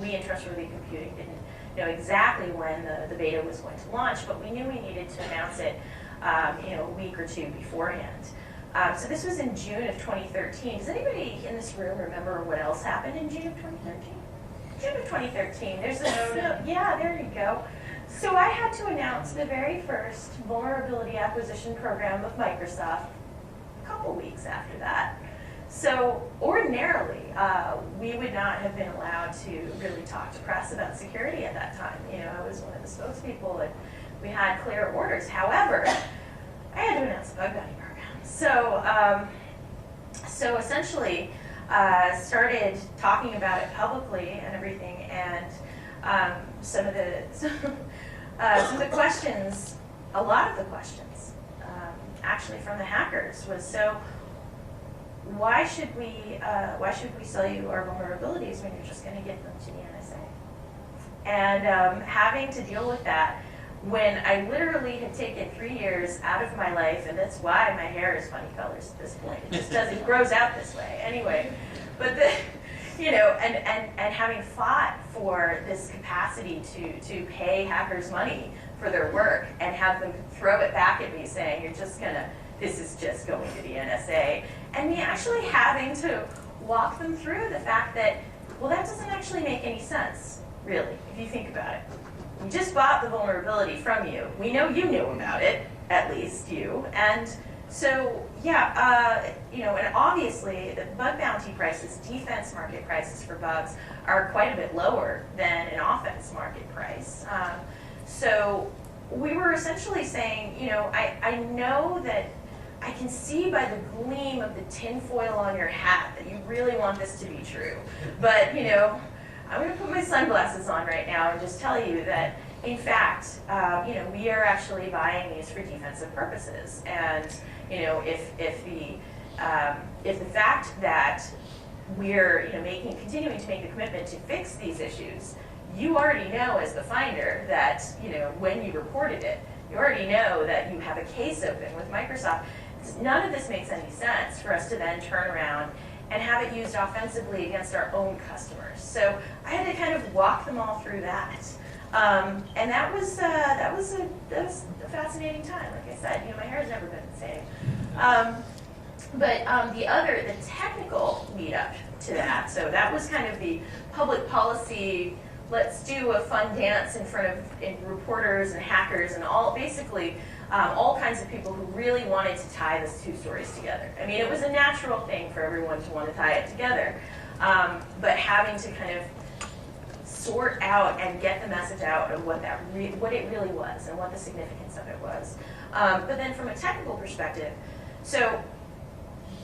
we in Trustworthy Computing didn't know exactly when the beta was going to launch, but we knew we needed to announce it, a week or two beforehand. So this was in June of 2013. Does anybody in this room remember what else happened in June of 2013? June of 2013. There's a yeah, there you go. So I had to announce the very first vulnerability acquisition program of Microsoft a couple weeks after that. So ordinarily, we would not have been allowed to really talk to press about security at that time. I was one of the spokespeople, and we had clear orders. However, I had to announce the bug bounty program. So essentially, started talking about it publicly and everything, and some of the questions, a lot of the questions, actually from the hackers was, so why should we sell you our vulnerabilities when you're just going to give them to the NSA? And having to deal with that when I literally had taken 3 years out of my life, and that's why my hair is funny colors at this point. It just does, it grows out this way anyway. But and having fought for this capacity to pay hackers money for their work and have them throw it back at me saying, this is just going to the NSA, and me actually having to walk them through the fact that, well, that doesn't actually make any sense, really, if you think about it. We just bought the vulnerability from you. We know you knew about it, at least you. And so, yeah, and obviously the bug bounty prices, defense market prices for bugs are quite a bit lower than an offense market price. So we were essentially saying, I know that I can see by the gleam of the tinfoil on your hat that you really want this to be true. But, I'm going to put my sunglasses on right now and just tell you that, in fact, we are actually buying these for defensive purposes. And, if the fact that we're, continuing to make the commitment to fix these issues, you already know as the finder that, when you reported it, you already know that you have a case open with Microsoft. None of this makes any sense for us to then turn around and have it used offensively against our own customers. So I had to kind of walk them all through that. And that was a fascinating time. Like I said, my hair's never been the same. But the technical lead up to that, so that was kind of the public policy, let's do a fun dance in front of reporters and hackers and all kinds of people who really wanted to tie these two stories together. I mean, it was a natural thing for everyone to want to tie it together, but having to kind of sort out and get the message out of what it really was and what the significance of it was. But then from a technical perspective, so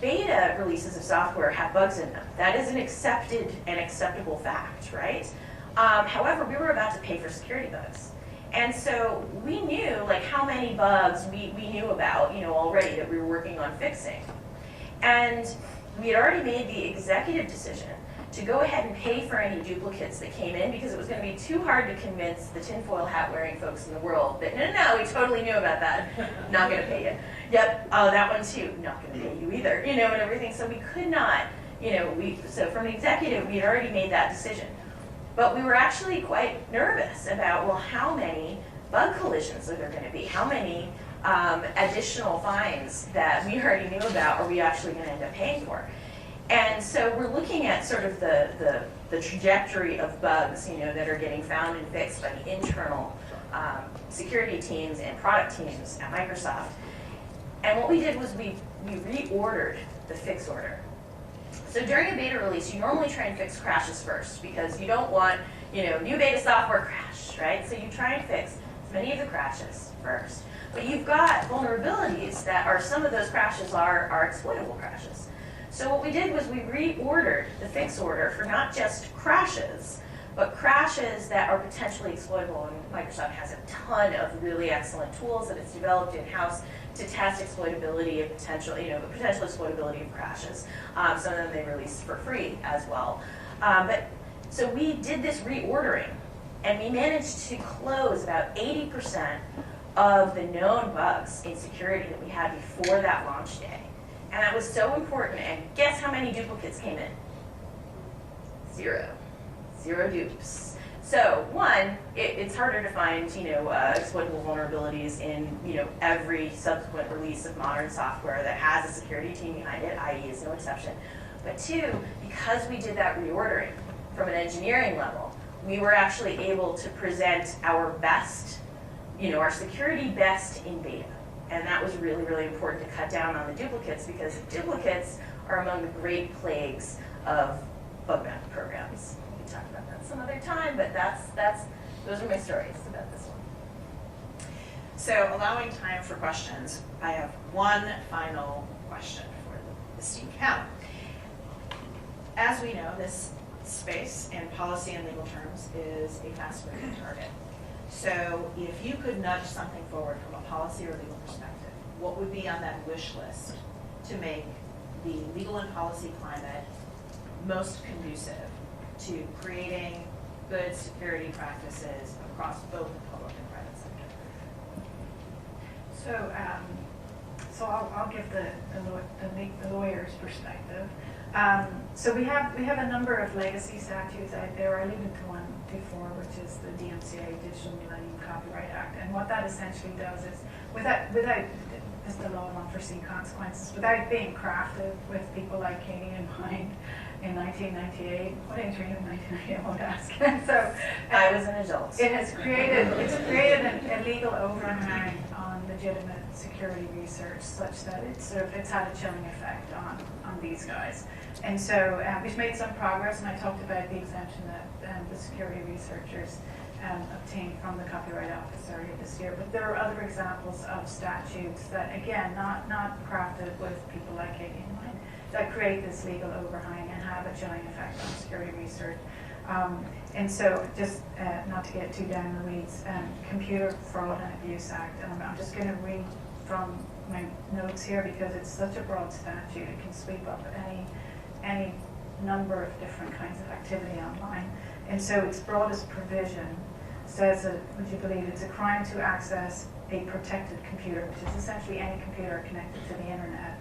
beta releases of software have bugs in them. That is an accepted and acceptable fact, right? However, we were about to pay for security bugs. And so we knew how many bugs we knew about, already that we were working on fixing. And we had already made the executive decision to go ahead and pay for any duplicates that came in because it was going to be too hard to convince the tinfoil hat wearing folks in the world that no, we totally knew about that. Not going to pay you. Yep, oh, that one too. Not going to pay you either, and everything. So we could not, so from the executive, we had already made that decision. But we were actually quite nervous about, well, how many bug collisions are there going to be? How many additional fines that we already knew about are we actually going to end up paying for? And so we're looking at sort of the trajectory of bugs, that are getting found and fixed by the internal security teams and product teams at Microsoft. And what we did was we reordered the fix order. So during a beta release, you normally try and fix crashes first because you don't want, new beta software crash, right? So you try and fix as many of the crashes first. But you've got vulnerabilities that are, some of those crashes are exploitable crashes. So what we did was we reordered the fix order for not just crashes, but crashes that are potentially exploitable. And Microsoft has a ton of really excellent tools that it's developed in-house to test exploitability of potential exploitability of crashes. Some of them they release for free as well. So we did this reordering, and we managed to close about 80% of the known bugs in security that we had before that launch day. And that was so important. And guess how many duplicates came in? Zero dupes. So one, it's harder to find, exploitable vulnerabilities in, every subsequent release of modern software that has a security team behind it, IE is no exception. But two, because we did that reordering from an engineering level, we were actually able to present our best, our security best in beta. And that was really, really important to cut down on the duplicates, because duplicates are among the great plagues of bug bounty programs. We can talk about that some other time, but those are my stories about this one. So, allowing time for questions, I have one final question for the esteemed panel. As we know, this space in policy and legal terms is a fast-moving target. So, if you could nudge something forward from a policy or legal perspective, what would be on that wish list to make the legal and policy climate most conducive to creating good security practices across both the public and private sector? So I'll give the lawyer's perspective. So we have a number of legacy statutes out there. I alluded to one before, which is the DMCA, Digital Millennium Copyright Act, and what that essentially does is, without this the law of unforeseen consequences, without being crafted with people like Katie in mind in 1998. What age were you in 1998? I won't ask. So I was an adult. It's created a legal overhang on legitimate security research, such that it's had a chilling effect on these guys. And so we've made some progress, and I talked about the exemption that the security researchers obtained from the Copyright Office earlier this year. But there are other examples of statutes that, again, not crafted with people like Katie in mind, that create this legal overhang and have a chilling effect on security research. And so, just not to get too down in the weeds, Computer Fraud and Abuse Act, and I'm just going to read from my notes here because it's such a broad statute. It can sweep up any number of different kinds of activity online. And so its broadest provision says that, would you believe, it's a crime to access a protected computer, which is essentially any computer connected to the internet,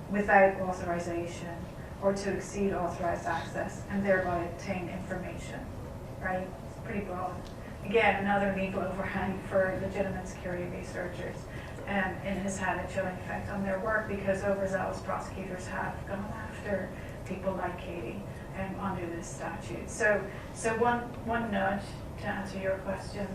without authorization or to exceed authorized access and thereby obtain information, right? It's pretty broad. Again, another legal overhang for legitimate security researchers, and has had a chilling effect on their work because overzealous prosecutors have gone after people like Katie under this statute. So one nudge to answer your question,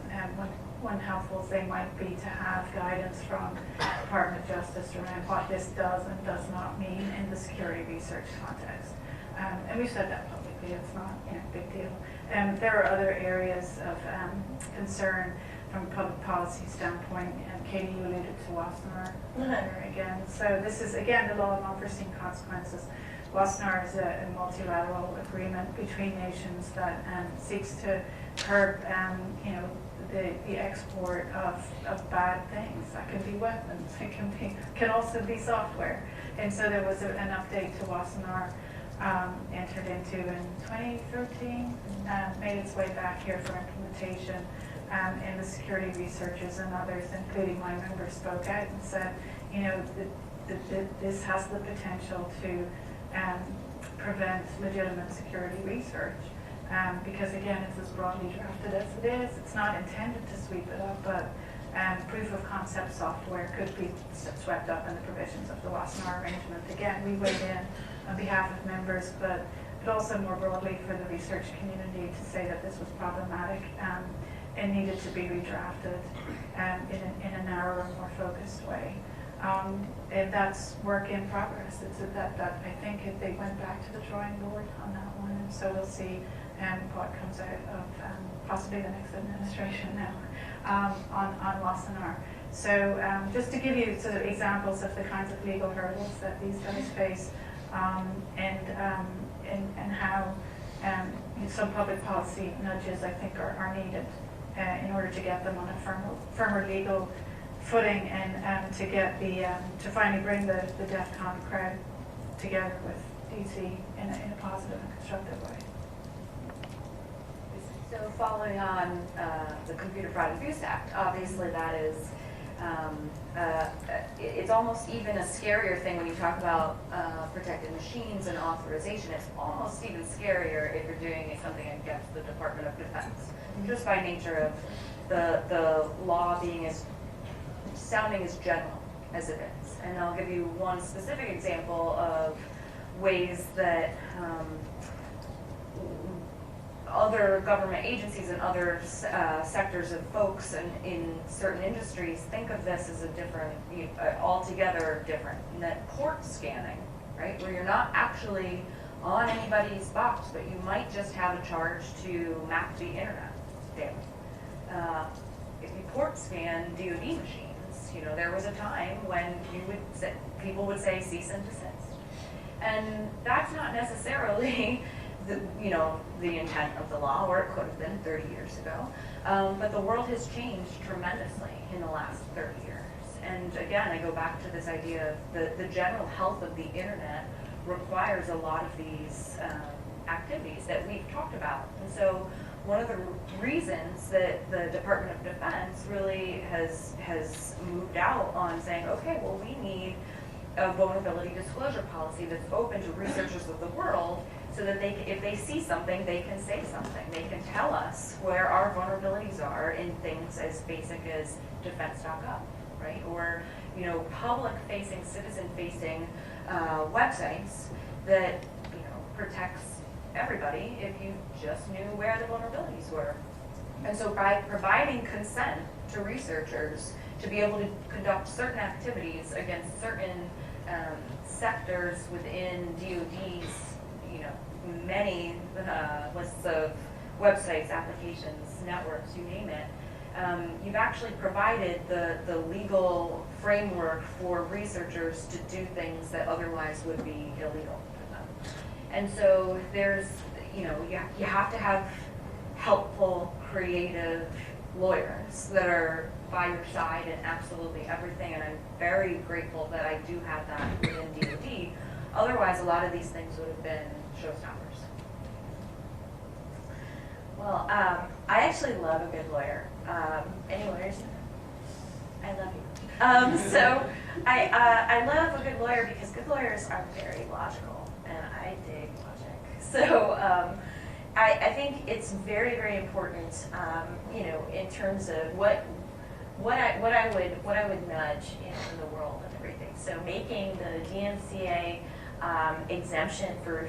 one helpful thing might be to have guidance from the Department of Justice around what this does and does not mean in the security research context. And we've said that publicly, it's not a big deal. There are other areas of concern from a public policy standpoint, and Katie, you alluded to Wassenaar again. So this is, again, the law of unforeseen consequences. Wassenaar is a multilateral agreement between nations that seeks to curb, the export of bad things. That can be weapons. It can also be software. And so there was an update to Wassenaar entered into in 2013, made its way back here for implementation. And the security researchers and others, including my members, spoke out and said, this has the potential to prevent legitimate security research. Because again, it's as broadly drafted as it is. It's not intended to sweep it up, but proof of concept software could be swept up in the provisions of the Wassenaar arrangement. Again, we weighed in on behalf of members, but also more broadly for the research community to say that this was problematic and needed to be redrafted in a narrower, more focused way. And that's work in progress. That I think they went back to the drawing board on that one, and so we'll see what comes out of possibly the next administration now on Wassenaar. So just to give you sort of examples of the kinds of legal hurdles that these guys face, and how some public policy nudges I think are needed in order to get them on a firmer legal footing and to get to finally bring the DEF CON crowd together with DC in a positive and constructive way. So following on the Computer Fraud and Abuse Act, obviously that is it's almost even a scarier thing when you talk about protected machines and authorization. It's almost even scarier if you're doing something against the Department of Defense, just by nature of the law being sounding as general as it is. And I'll give you one specific example of ways that other government agencies and other sectors of folks and in certain industries think of this as a different, altogether different. And that port scanning, right, where you're not actually on anybody's box, but you might just have a charge to map the internet daily. If you port scan DoD machines, there was a time when people would say cease and desist. And that's not necessarily the intent of the law, or it could have been 30 years ago. But the world has changed tremendously in the last 30 years. And again, I go back to this idea of the general health of the internet requires a lot of these activities that we've talked about. And so one of the reasons that the Department of Defense really has moved out on saying, okay, well, we need a vulnerability disclosure policy that's open to researchers of the world, so that if they see something, they can say something. They can tell us where our vulnerabilities are in things as basic as defense.gov, right? Or, public-facing, citizen-facing websites that, protects everybody if you just knew where the vulnerabilities were. And so by providing consent to researchers to be able to conduct certain activities against certain sectors within DoD's, many lists of websites, applications, networks, you name it, you've actually provided the legal framework for researchers to do things that otherwise would be illegal for them. And so there's, you have to have helpful, creative lawyers that are by your side in absolutely everything, and I'm very grateful that I do have that within DoD. Otherwise, a lot of these things would have been showstoppers. Well, I actually love a good lawyer. Any lawyers? I love you. So I love a good lawyer because good lawyers are very logical, and I dig logic. So I think it's very, very important, in terms of what I would nudge in the world and everything. So making the DMCA exemption for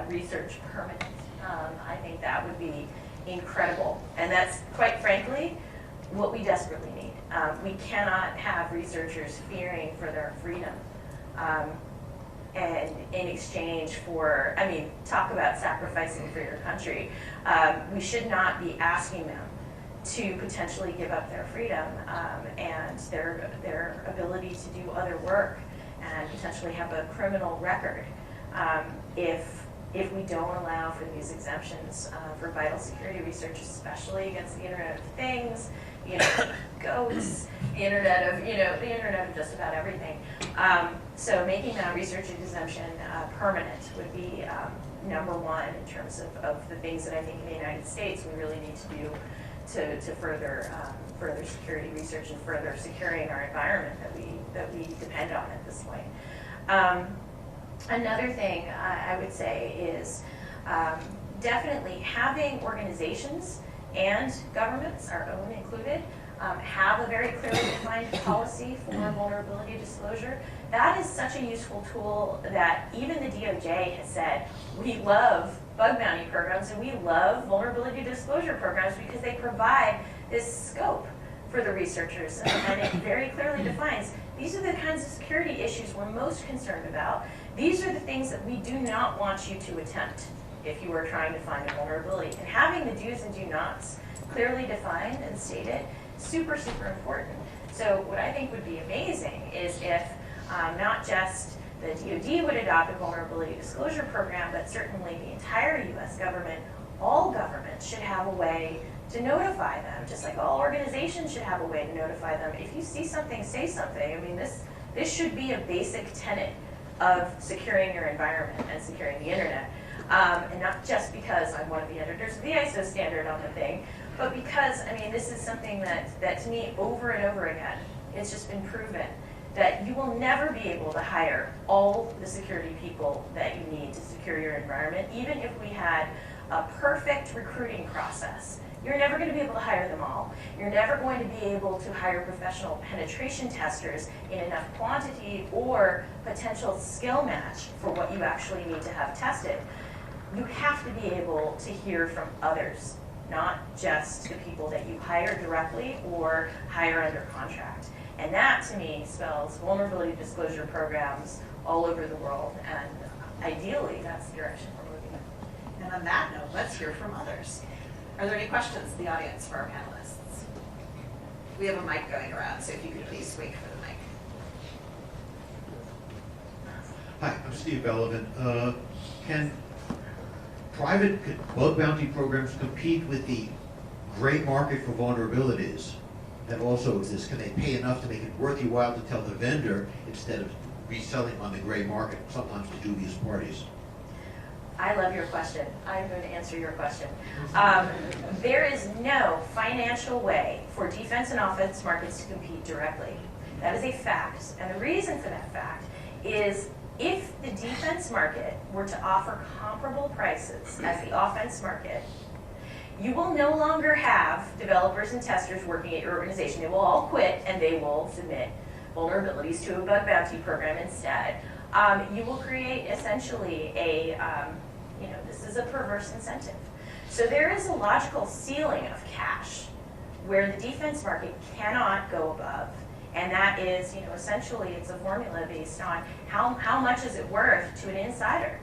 research permanent, I think that would be incredible, and that's quite frankly what we desperately need. We cannot have researchers fearing for their freedom, and in exchange for, talk about sacrificing for your country. We should not be asking them to potentially give up their freedom and their ability to do other work and potentially have a criminal record if we don't allow for these exemptions for vital security research, especially against the Internet of Things, ghosts, the Internet of just about everything. So making that research exemption permanent would be number one in terms of the things that I think in the United States we really need to do to further security research and further securing our environment that we depend on at this point. Another thing I would say is definitely having organizations and governments, our own included, have a very clearly defined policy for vulnerability disclosure. That is such a useful tool that even the DOJ has said, we love bug bounty programs and we love vulnerability disclosure programs because they provide this scope for the researchers, and it very clearly defines these are the kinds of security issues we're most concerned about. These are the things that we do not want you to attempt if you are trying to find a vulnerability. And having the do's and do nots clearly defined and stated, super, super important. So what I think would be amazing is if not just the DoD would adopt a vulnerability disclosure program, but certainly the entire US government, all governments should have a way to notify them, just like all organizations should have a way to notify them. If you see something, say something. This should be a basic tenet of securing your environment and securing the internet. And not just because I'm one of the editors of the ISO standard on the thing, but because, this is something that to me, over and over again, it's just been proven that you will never be able to hire all the security people that you need to secure your environment, even if we had a perfect recruiting process. You're never going to be able to hire them all. You're never going to be able to hire professional penetration testers in enough quantity or potential skill match for what you actually need to have tested. You have to be able to hear from others, not just the people that you hire directly or hire under contract. And that, to me, spells vulnerability disclosure programs all over the world, and ideally, that's the direction we're moving in. And on that note, let's hear from others. Are there any questions in the audience for our panelists? We have a mic going around, so if you could please wait for the mic. Hi, I'm Steve Bellevin. Can private bug bounty programs compete with the gray market for vulnerabilities that also exists? Can they pay enough to make it worth your while to tell the vendor instead of reselling on the gray market, sometimes to dubious parties? I love your question. I'm going to answer your question. There is no financial way for defense and offense markets to compete directly. That is a fact. And the reason for that fact is if the defense market were to offer comparable prices as the offense market, you will no longer have developers and testers working at your organization. They will all quit and they will submit vulnerabilities to a bug bounty program instead. You will create essentially a, this is a perverse incentive. So there is a logical ceiling of cash where the defense market cannot go above. And that is, essentially it's a formula based on how much is it worth to an insider.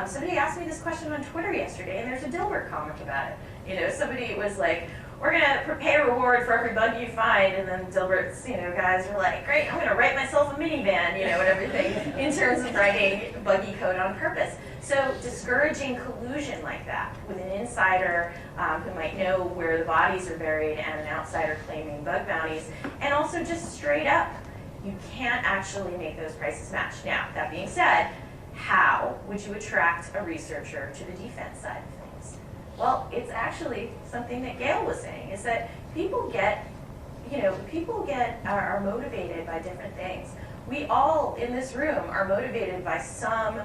Somebody asked me this question on Twitter yesterday, and there's a Dilbert comment about it. Somebody was like, we're going to pay a reward for every bug you find, and then Dilbert's, guys were like, great, I'm going to write myself a minivan, and everything in terms of writing buggy code on purpose. So discouraging collusion like that with an insider who might know where the bodies are buried and an outsider claiming bug bounties, and also just straight up, you can't actually make those prices match. Now, that being said, how would you attract a researcher to the defense side of things? Well, it's actually something that Gail was saying, is that people are motivated by different things. We all in this room are motivated by some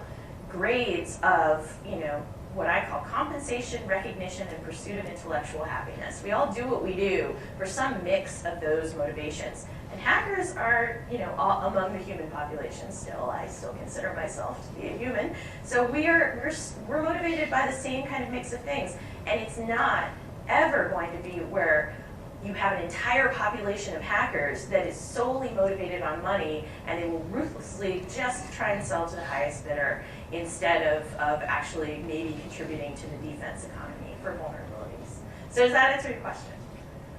grades of, what I call compensation, recognition, and pursuit of intellectual happiness. We all do what we do for some mix of those motivations. And hackers are, among the human population still. I still consider myself to be a human. So we're motivated by the same kind of mix of things. And it's not ever going to be where you have an entire population of hackers that is solely motivated on money, and they will ruthlessly just try and sell to the highest bidder instead of actually maybe contributing to the defense economy for vulnerabilities. So does that answer your question?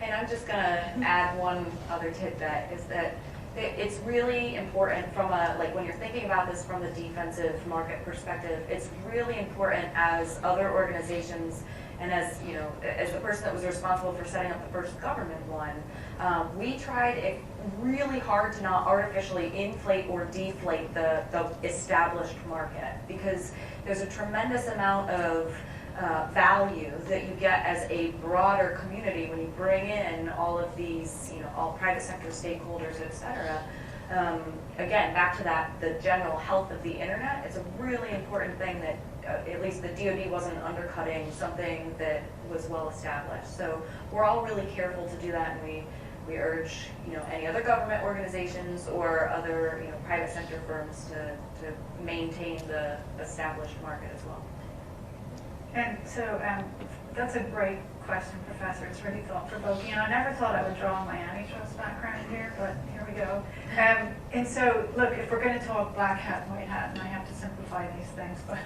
And I'm just going to add one other tidbit, is that it's really important when you're thinking about this from the defensive market perspective, it's really important as other organizations and as the person that was responsible for setting up the first government one, we tried really hard to not artificially inflate or deflate the established market, because there's a tremendous amount of value that you get as a broader community when you bring in all of these, all private sector stakeholders, et cetera. Again, back to the general health of the internet, it's a really important thing that at least the DoD wasn't undercutting something that was well established. So we're all really careful to do that, and we urge any other government organizations or other private sector firms to maintain the established market as well. And so that's a great question, Professor. It's really thought-provoking. And I never thought I would draw on my antitrust background here, but here we go. And so, look, if we're going to talk black hat and white hat, and I have to simplify these things, but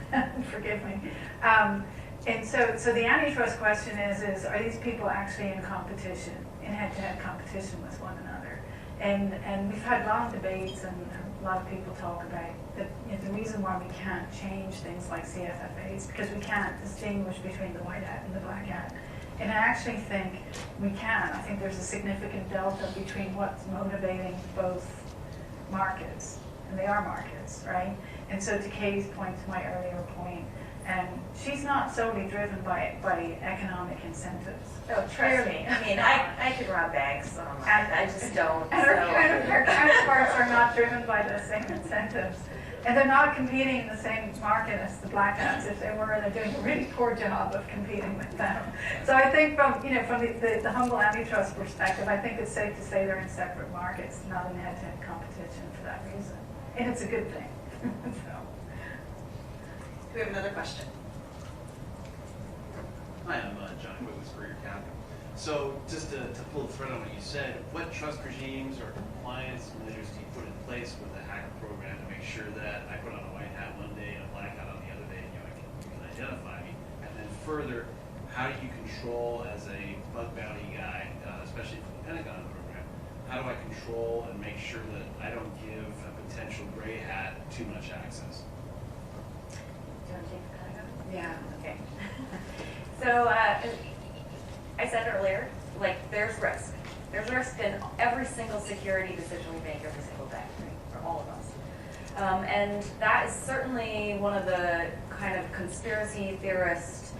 forgive me. And so the antitrust question is are these people actually in competition, in head-to-head competition with one another? And we've had long debates, and a lot of people talk about the reason why we can't change things like CFFAs, because we can't distinguish between the white hat and the black hat. And I actually think we can. I think there's a significant delta between what's motivating both markets, and they are markets, right? And so to Katie's point, to my earlier point, she's not solely driven by economic incentives. Oh, trust me. I mean, I could rob banks. I just don't. And her counterparts are not not driven by the same incentives. And they're not competing in the same market as the black hats. If they were, they're doing a really poor job of competing with them. So I think from the humble antitrust perspective, I think it's safe to say they're in separate markets, not in head-to-head competition for that reason. And it's a good thing. So. Do we have another question? Hi, I'm John Quick with Career Capital. So just to pull the thread on what you said, what trust regimes or compliance measures do you put in place with the hacker program to make sure that I put on a white hat one day and a black hat on the other day, you can identify me? And then further, how do you control as a bug bounty guy, especially for the Pentagon program, how do I control and make sure that I don't give a potential gray hat too much access? Do you want to take the Pentagon? Yeah. Okay. So I said earlier, like there's risk. There's risk in every single security decision we make every single day, right, for all of us. And that is certainly one of the kind of conspiracy theorist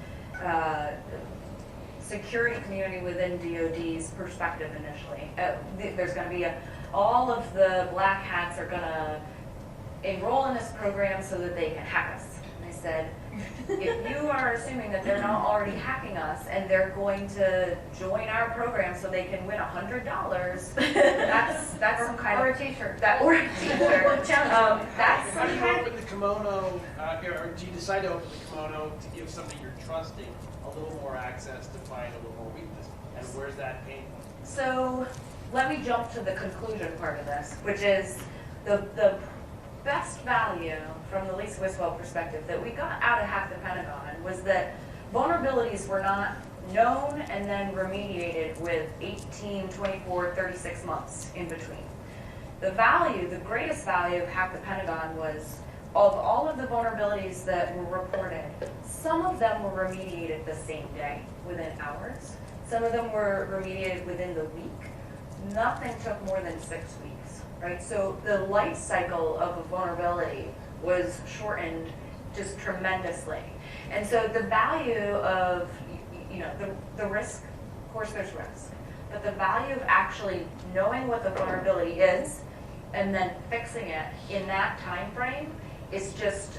security community within DoD's perspective initially. There's going to be all of the black hats are going to enroll in this program so that they can hack us. And I said, if you are assuming that they're not already hacking us and they're going to join our program so they can win $100, that's some kind or of a t-shirt. or a t-shirt. That's How do some you kind open the kimono, or do you decide to open the kimono to give something you're trusting a little more access to find a little more weakness? And where's that pain point? So let me jump to the conclusion part of this, which is the best value from the Lisa Wiswell perspective that we got out of Hack the Pentagon was that vulnerabilities were not known and then remediated with 18, 24, 36 months in between. The value, the greatest value of Hack the Pentagon was of all of the vulnerabilities that were reported, some of them were remediated the same day, within hours. Some of them were remediated within the week. Nothing took more than 6 weeks, right? So the life cycle of a vulnerability was shortened just tremendously. And so the value of, the risk, of course there's risk, but the value of actually knowing what the vulnerability is and then fixing it in that time frame is just,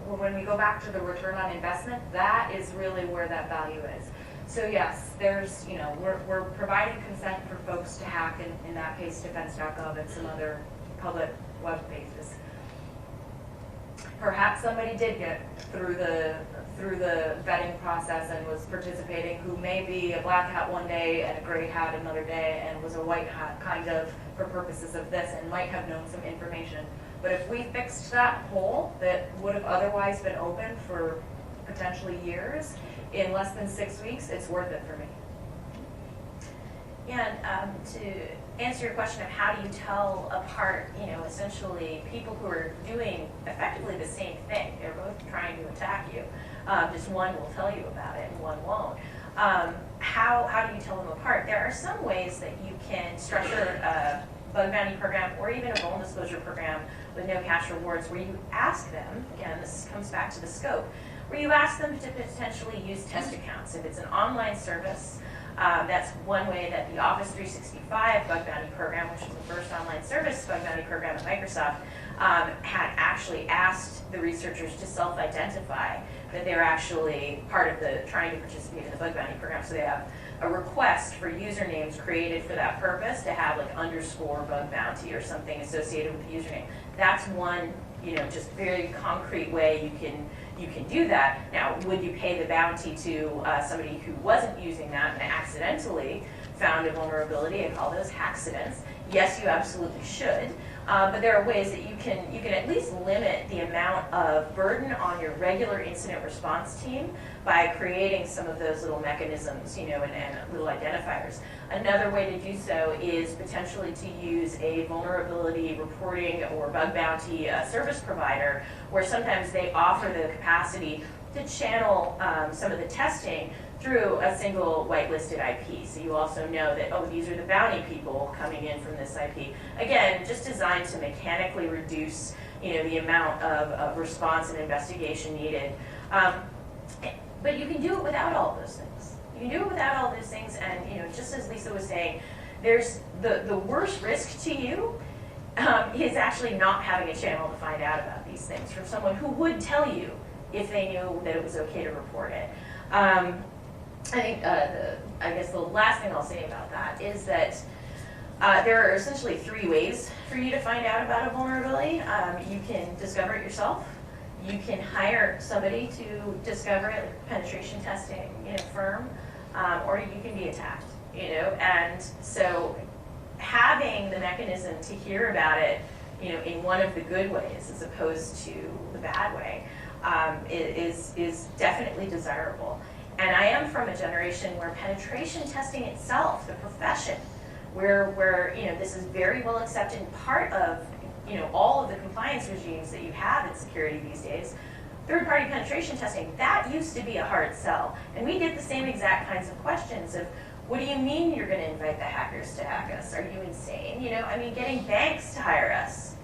when we go back to the return on investment, that is really where that value is. So yes, there's, we're providing consent for folks to hack, in that case, defense.gov and some other public web pages. Perhaps somebody did get through the vetting process and was participating, who may be a black hat one day and a gray hat another day and was a white hat kind of for purposes of this and might have known some information. But if we fixed that hole that would have otherwise been open for potentially years in less than 6 weeks, it's worth it for me. And to answer your question of how do you tell apart, essentially people who are doing effectively the same thing. They're both trying to attack you. Just one will tell you about it and one won't. How do you tell them apart? There are some ways that you can structure a bug bounty program or even a vulnerability disclosure program with no cash rewards where you ask them, again, this comes back to the scope, where you ask them to potentially use test accounts. If it's an online service, that's one way that the Office 365 bug bounty program, which was the first online service bug bounty program at Microsoft, had actually asked the researchers to self-identify that they're actually part of the trying to participate in the bug bounty program. So they have a request for usernames created for that purpose to have like _ bug bounty or something associated with the username. That's one, just very concrete way you can do that. Now, would you pay the bounty to somebody who wasn't using that and accidentally found a vulnerability? I call those hackcidents. Yes, you absolutely should. But there are ways that you can at least limit the amount of burden on your regular incident response team by creating some of those little mechanisms, and little identifiers. Another way to do so is potentially to use a vulnerability reporting or bug bounty service provider, where sometimes they offer the capacity to channel some of the testing through a single whitelisted IP. So you also know that, these are the bounty people coming in from this IP. Again, just designed to mechanically reduce, the amount of response and investigation needed. But you can do it without all those things. You can do it without all those things, and just as Lisa was saying, there's the worst risk to you is actually not having a channel to find out about these things from someone who would tell you if they knew that it was okay to report it. I think I guess the last thing I'll say about that is that there are essentially 3 ways for you to find out about a vulnerability. You can discover it yourself. You can hire somebody to discover it, like penetration testing, firm, or you can be attacked. And so having the mechanism to hear about it, in one of the good ways as opposed to the bad way, is definitely desirable. And I am from a generation where penetration testing itself, the profession, where this is very well accepted and part of all of the compliance regimes that you have in security these days. Third-party penetration testing, that used to be a hard sell. And we get the same exact kinds of questions of, what do you mean you're going to invite the hackers to hack us? Are you insane? Getting banks to hire us,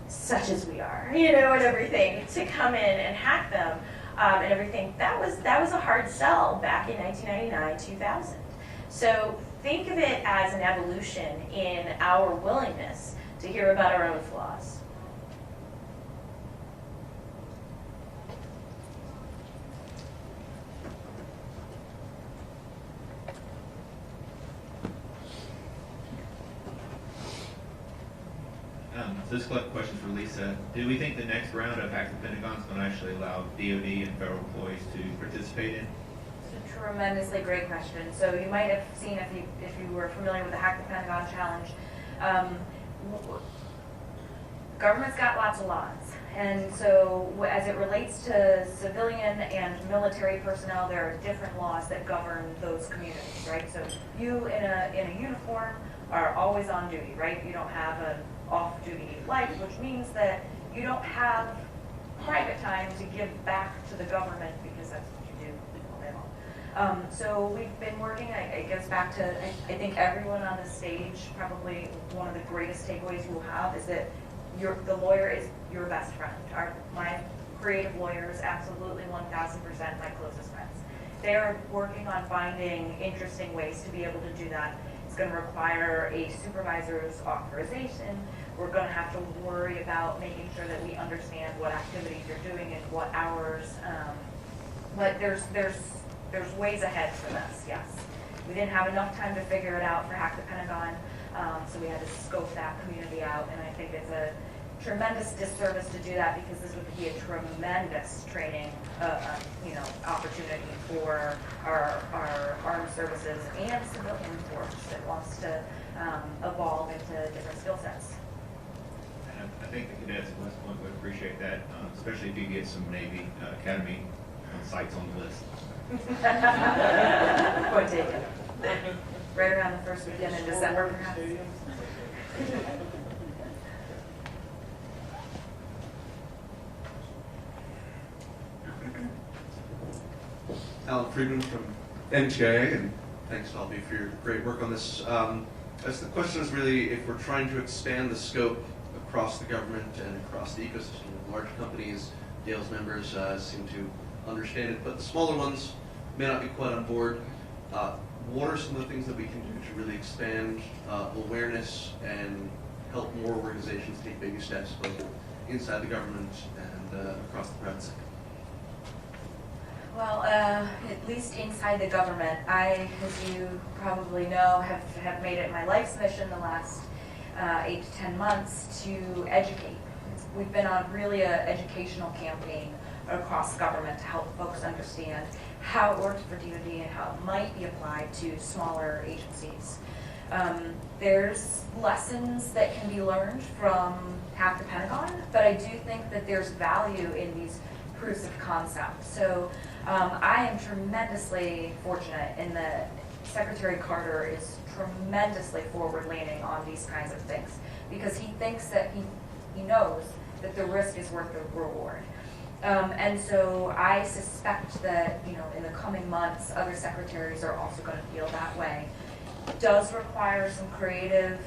such as we are, and everything, to come in and hack them and everything. That was a hard sell back in 1999, 2000. So think of it as an evolution in our willingness to hear about our own flaws. So this question is for Lisa. Do we think the next round of Hack the Pentagon is going to actually allow DoD and federal employees to participate in? It's a tremendously great question. So you might have seen, if you were familiar with the Hack the Pentagon challenge, government's got lots of laws. And so as it relates to civilian and military personnel, there are different laws that govern those communities, right? So you in a uniform are always on duty, right? You don't have an off-duty life, which means that you don't have private time to give back to the government because that's what you do all day long. So we've been working, it goes back to, I think everyone on this stage, probably one of the greatest takeaways you will have is that the lawyer is your best friend. My creative lawyers, absolutely 1,000% my closest friends. They are working on finding interesting ways to be able to do that. It's going to require a supervisor's authorization. We're going to have to worry about making sure that we understand what activities you're doing and what hours. But there's ways ahead for this, yes. We didn't have enough time to figure it out for Hack the Pentagon, so we had to scope that community out, and I think it's a tremendous disservice to do that because this would be a tremendous training opportunity for our armed services and civilian force that wants to evolve into different skill sets. And I think the cadets at West Point would appreciate that, especially if you get some Navy Academy sites on the list. Point taken. Right around the first weekend in December, perhaps. Alan Friedman from NTIA, and thanks to all of you for your great work on this. As the question is really if we're trying to expand the scope across the government and across the ecosystem. Large companies, Yale's members seem to understand it, but the smaller ones may not be quite on board. What are some of the things that we can do to really expand awareness and help more organizations take baby steps both inside the government and across the private sector? Well, at least inside the government, I, as you probably know, have made it my life's mission the last 8 to 10 months to educate. We've been on really an educational campaign across government to help folks understand how it works for DoD and how it might be applied to smaller agencies. There's lessons that can be learned from Hack the Pentagon, but I do think that there's value in these proofs of concept. So I am tremendously fortunate in that Secretary Carter is tremendously forward-leaning on these kinds of things because he thinks that he knows that the risk is worth the reward. And so I suspect that in the coming months, other secretaries are also going to feel that way. It does require some creative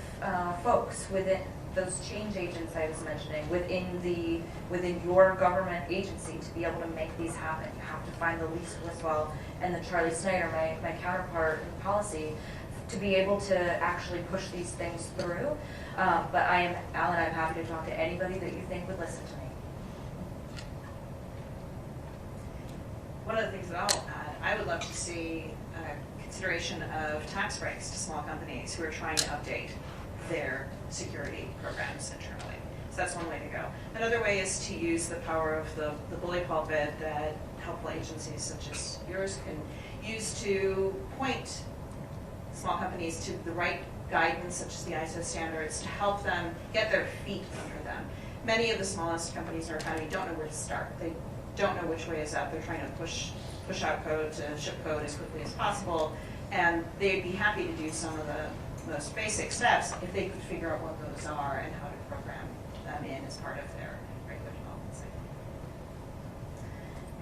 folks within those change agents I was mentioning, within your government agency to be able to make these happen. You have to find the Lisa Wiswell and the Charlie Snyder, my counterpart in policy, to be able to actually push these things through. But Alan, I'm happy to talk to anybody that you think would listen to me. One of the things that I'll add, I would love to see consideration of tax breaks to small companies who are trying to update their security programs internally. So that's one way to go. Another way is to use the power of the bully pulpit that helpful agencies such as yours can use to point small companies to the right guidance, such as the ISO standards, to help them get their feet under them. Many of the smallest companies in our economy don't know where to start. They don't know which way is up. They're trying to push out code to ship code as quickly as possible, and they'd be happy to do some of the most basic steps if they could figure out what those are and how to program them in as part of their regular development cycle.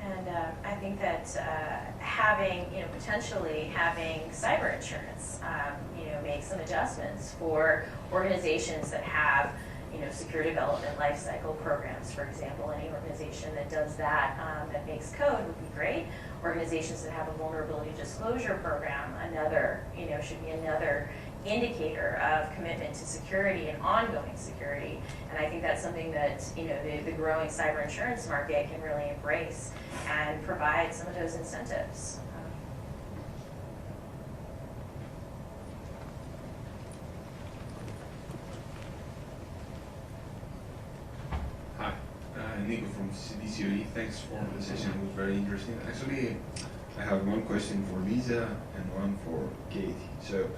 And I think that having, potentially having cyber insurance, make some adjustments for organizations that have, secure development lifecycle programs, for example. Any organization that does that, that makes code would be great. Organizations that have a vulnerability disclosure program, should be another indicator of commitment to security and ongoing security. And I think that's something that the growing cyber insurance market can really embrace and provide some of those incentives. Hi, Nico from CDCOE. Thanks for the session. It was very interesting. Actually, I have one question for Lisa and one for Katie. So,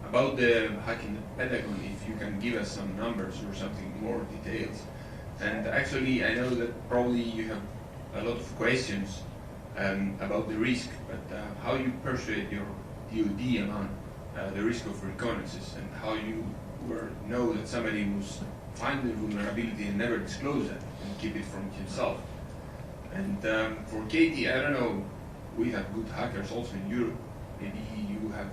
about the hacking pentagon, if you can give us some numbers or something more details. And actually, I know that probably you have a lot of questions about the risk, but how you persuade your DoD on the risk of reconnaissance, and how you know that somebody was find the vulnerability and never disclose it and keep it from himself. And for Katie, I don't know, we have good hackers also in Europe. Maybe you have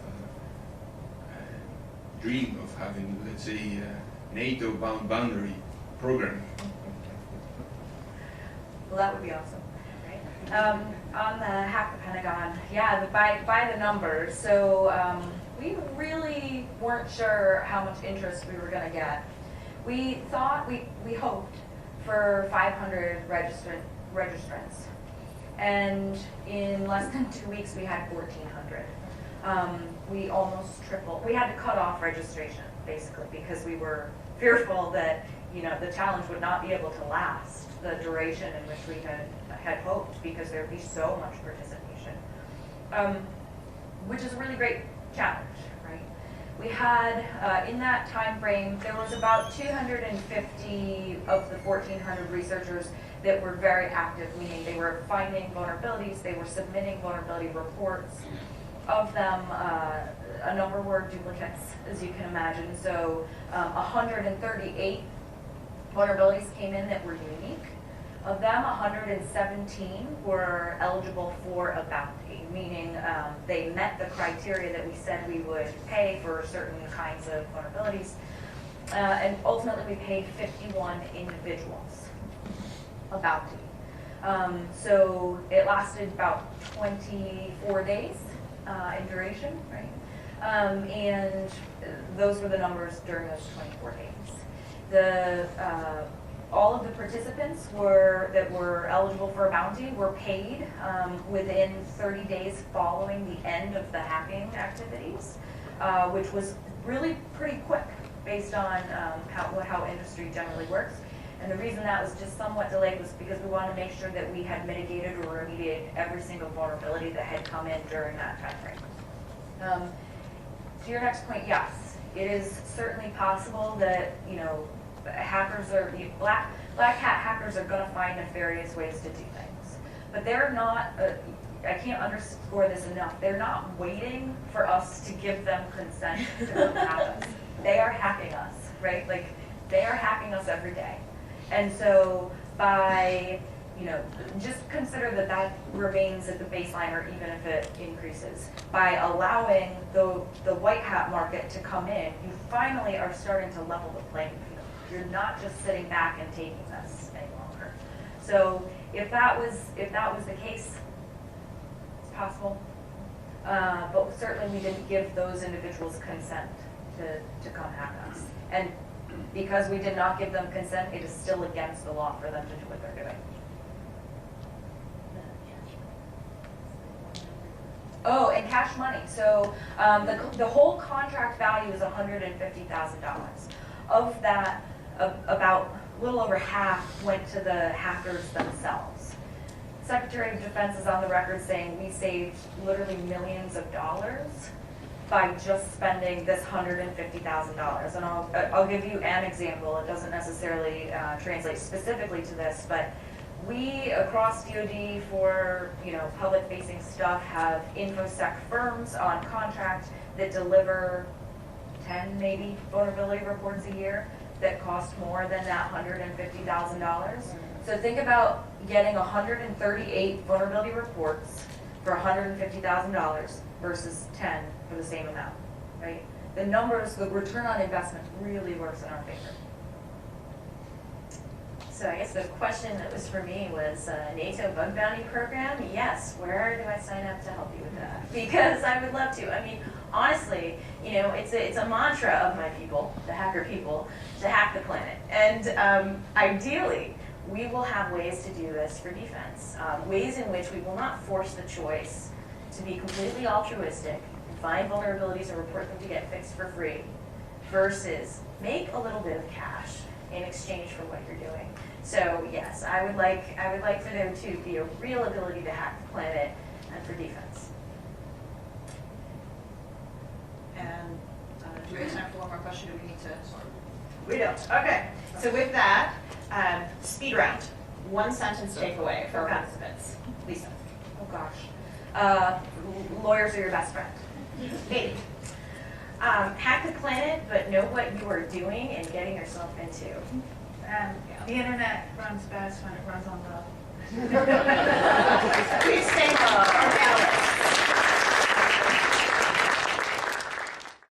dream of having, let's say, a NATO boundary program. Well, that would be awesome. Right? On the Hack the Pentagon, yeah, by the numbers. So we really weren't sure how much interest we were going to get. We thought, we hoped for 500 registrants. And in less than 2 weeks, we had 1,400. We almost tripled. We had to cut off registration, basically, because we were fearful that the challenge would not be able to last the duration in which we had hoped, because there would be so much participation, which is a really great challenge, right? We had, in that time frame, there was about 250 of the 1,400 researchers that were very active, meaning they were finding vulnerabilities, they were submitting vulnerability reports. Of them, a number were duplicates, as you can imagine. So 138 vulnerabilities came in that were unique. Of them, 117 were eligible for a bounty, meaning they met the criteria that we said we would pay for certain kinds of vulnerabilities. And ultimately, we paid 51 individuals a bounty. So it lasted about 24 days. In duration, right? And those were the numbers during those 24 days. All of the participants that were eligible for a bounty were paid within 30 days following the end of the hacking activities, which was really pretty quick based on how industry generally works. And the reason that was just somewhat delayed was because we wanted to make sure that we had mitigated or remediated every single vulnerability that had come in during that time frame. To your next point, yes, it is certainly possible that hackers black hat hackers are going to find nefarious ways to do things, but they're not. I can't underscore this enough. They're not waiting for us to give them consent to go hack us. They are hacking us, right? Like they are hacking us every day. And so by, just consider that remains at the baseline, or even if it increases. By allowing the white hat market to come in, you finally are starting to level the playing field. You're not just sitting back and taking this any longer. So if that was the case, it's possible. but certainly we didn't give those individuals consent to come hack us. And because we did not give them consent, it is still against the law for them to do what they're doing. Oh, and cash money. So the whole contract value is $150,000. Of that, about a little over half went to the hackers themselves. Secretary of Defense is on the record saying we saved literally millions of dollars by just spending this $150,000. And I'll give you an example. It doesn't necessarily translate specifically to this, but we across DoD for public-facing stuff have InfoSec firms on contract that deliver 10 maybe vulnerability reports a year that cost more than that $150,000. So think about getting 138 vulnerability reports for $150,000 versus 10 for the same amount, right? The numbers, the return on investment really works in our favor. So I guess the question that was for me was NATO bug bounty program. Yes, where do I sign up to help you with that? Because I would love to. I mean, honestly, it's a mantra of my people, the hacker people, to hack the planet. And ideally, we will have ways to do this for defense, ways in which we will not force the choice to be completely altruistic and find vulnerabilities and report them to get fixed for free, versus make a little bit of cash in exchange for what you're doing. So yes, I would like for there to be a real ability to hack the planet and for defense. And do we have time for one more question? Do we need to? We don't. Okay. So with that, speed round. One sentence takeaway for our participants. Lisa. Oh gosh. Lawyers are your best friend. Maybe. Hack the planet, but know what you are doing and getting yourself into. The internet runs best when it runs on love. Please stay love our balance.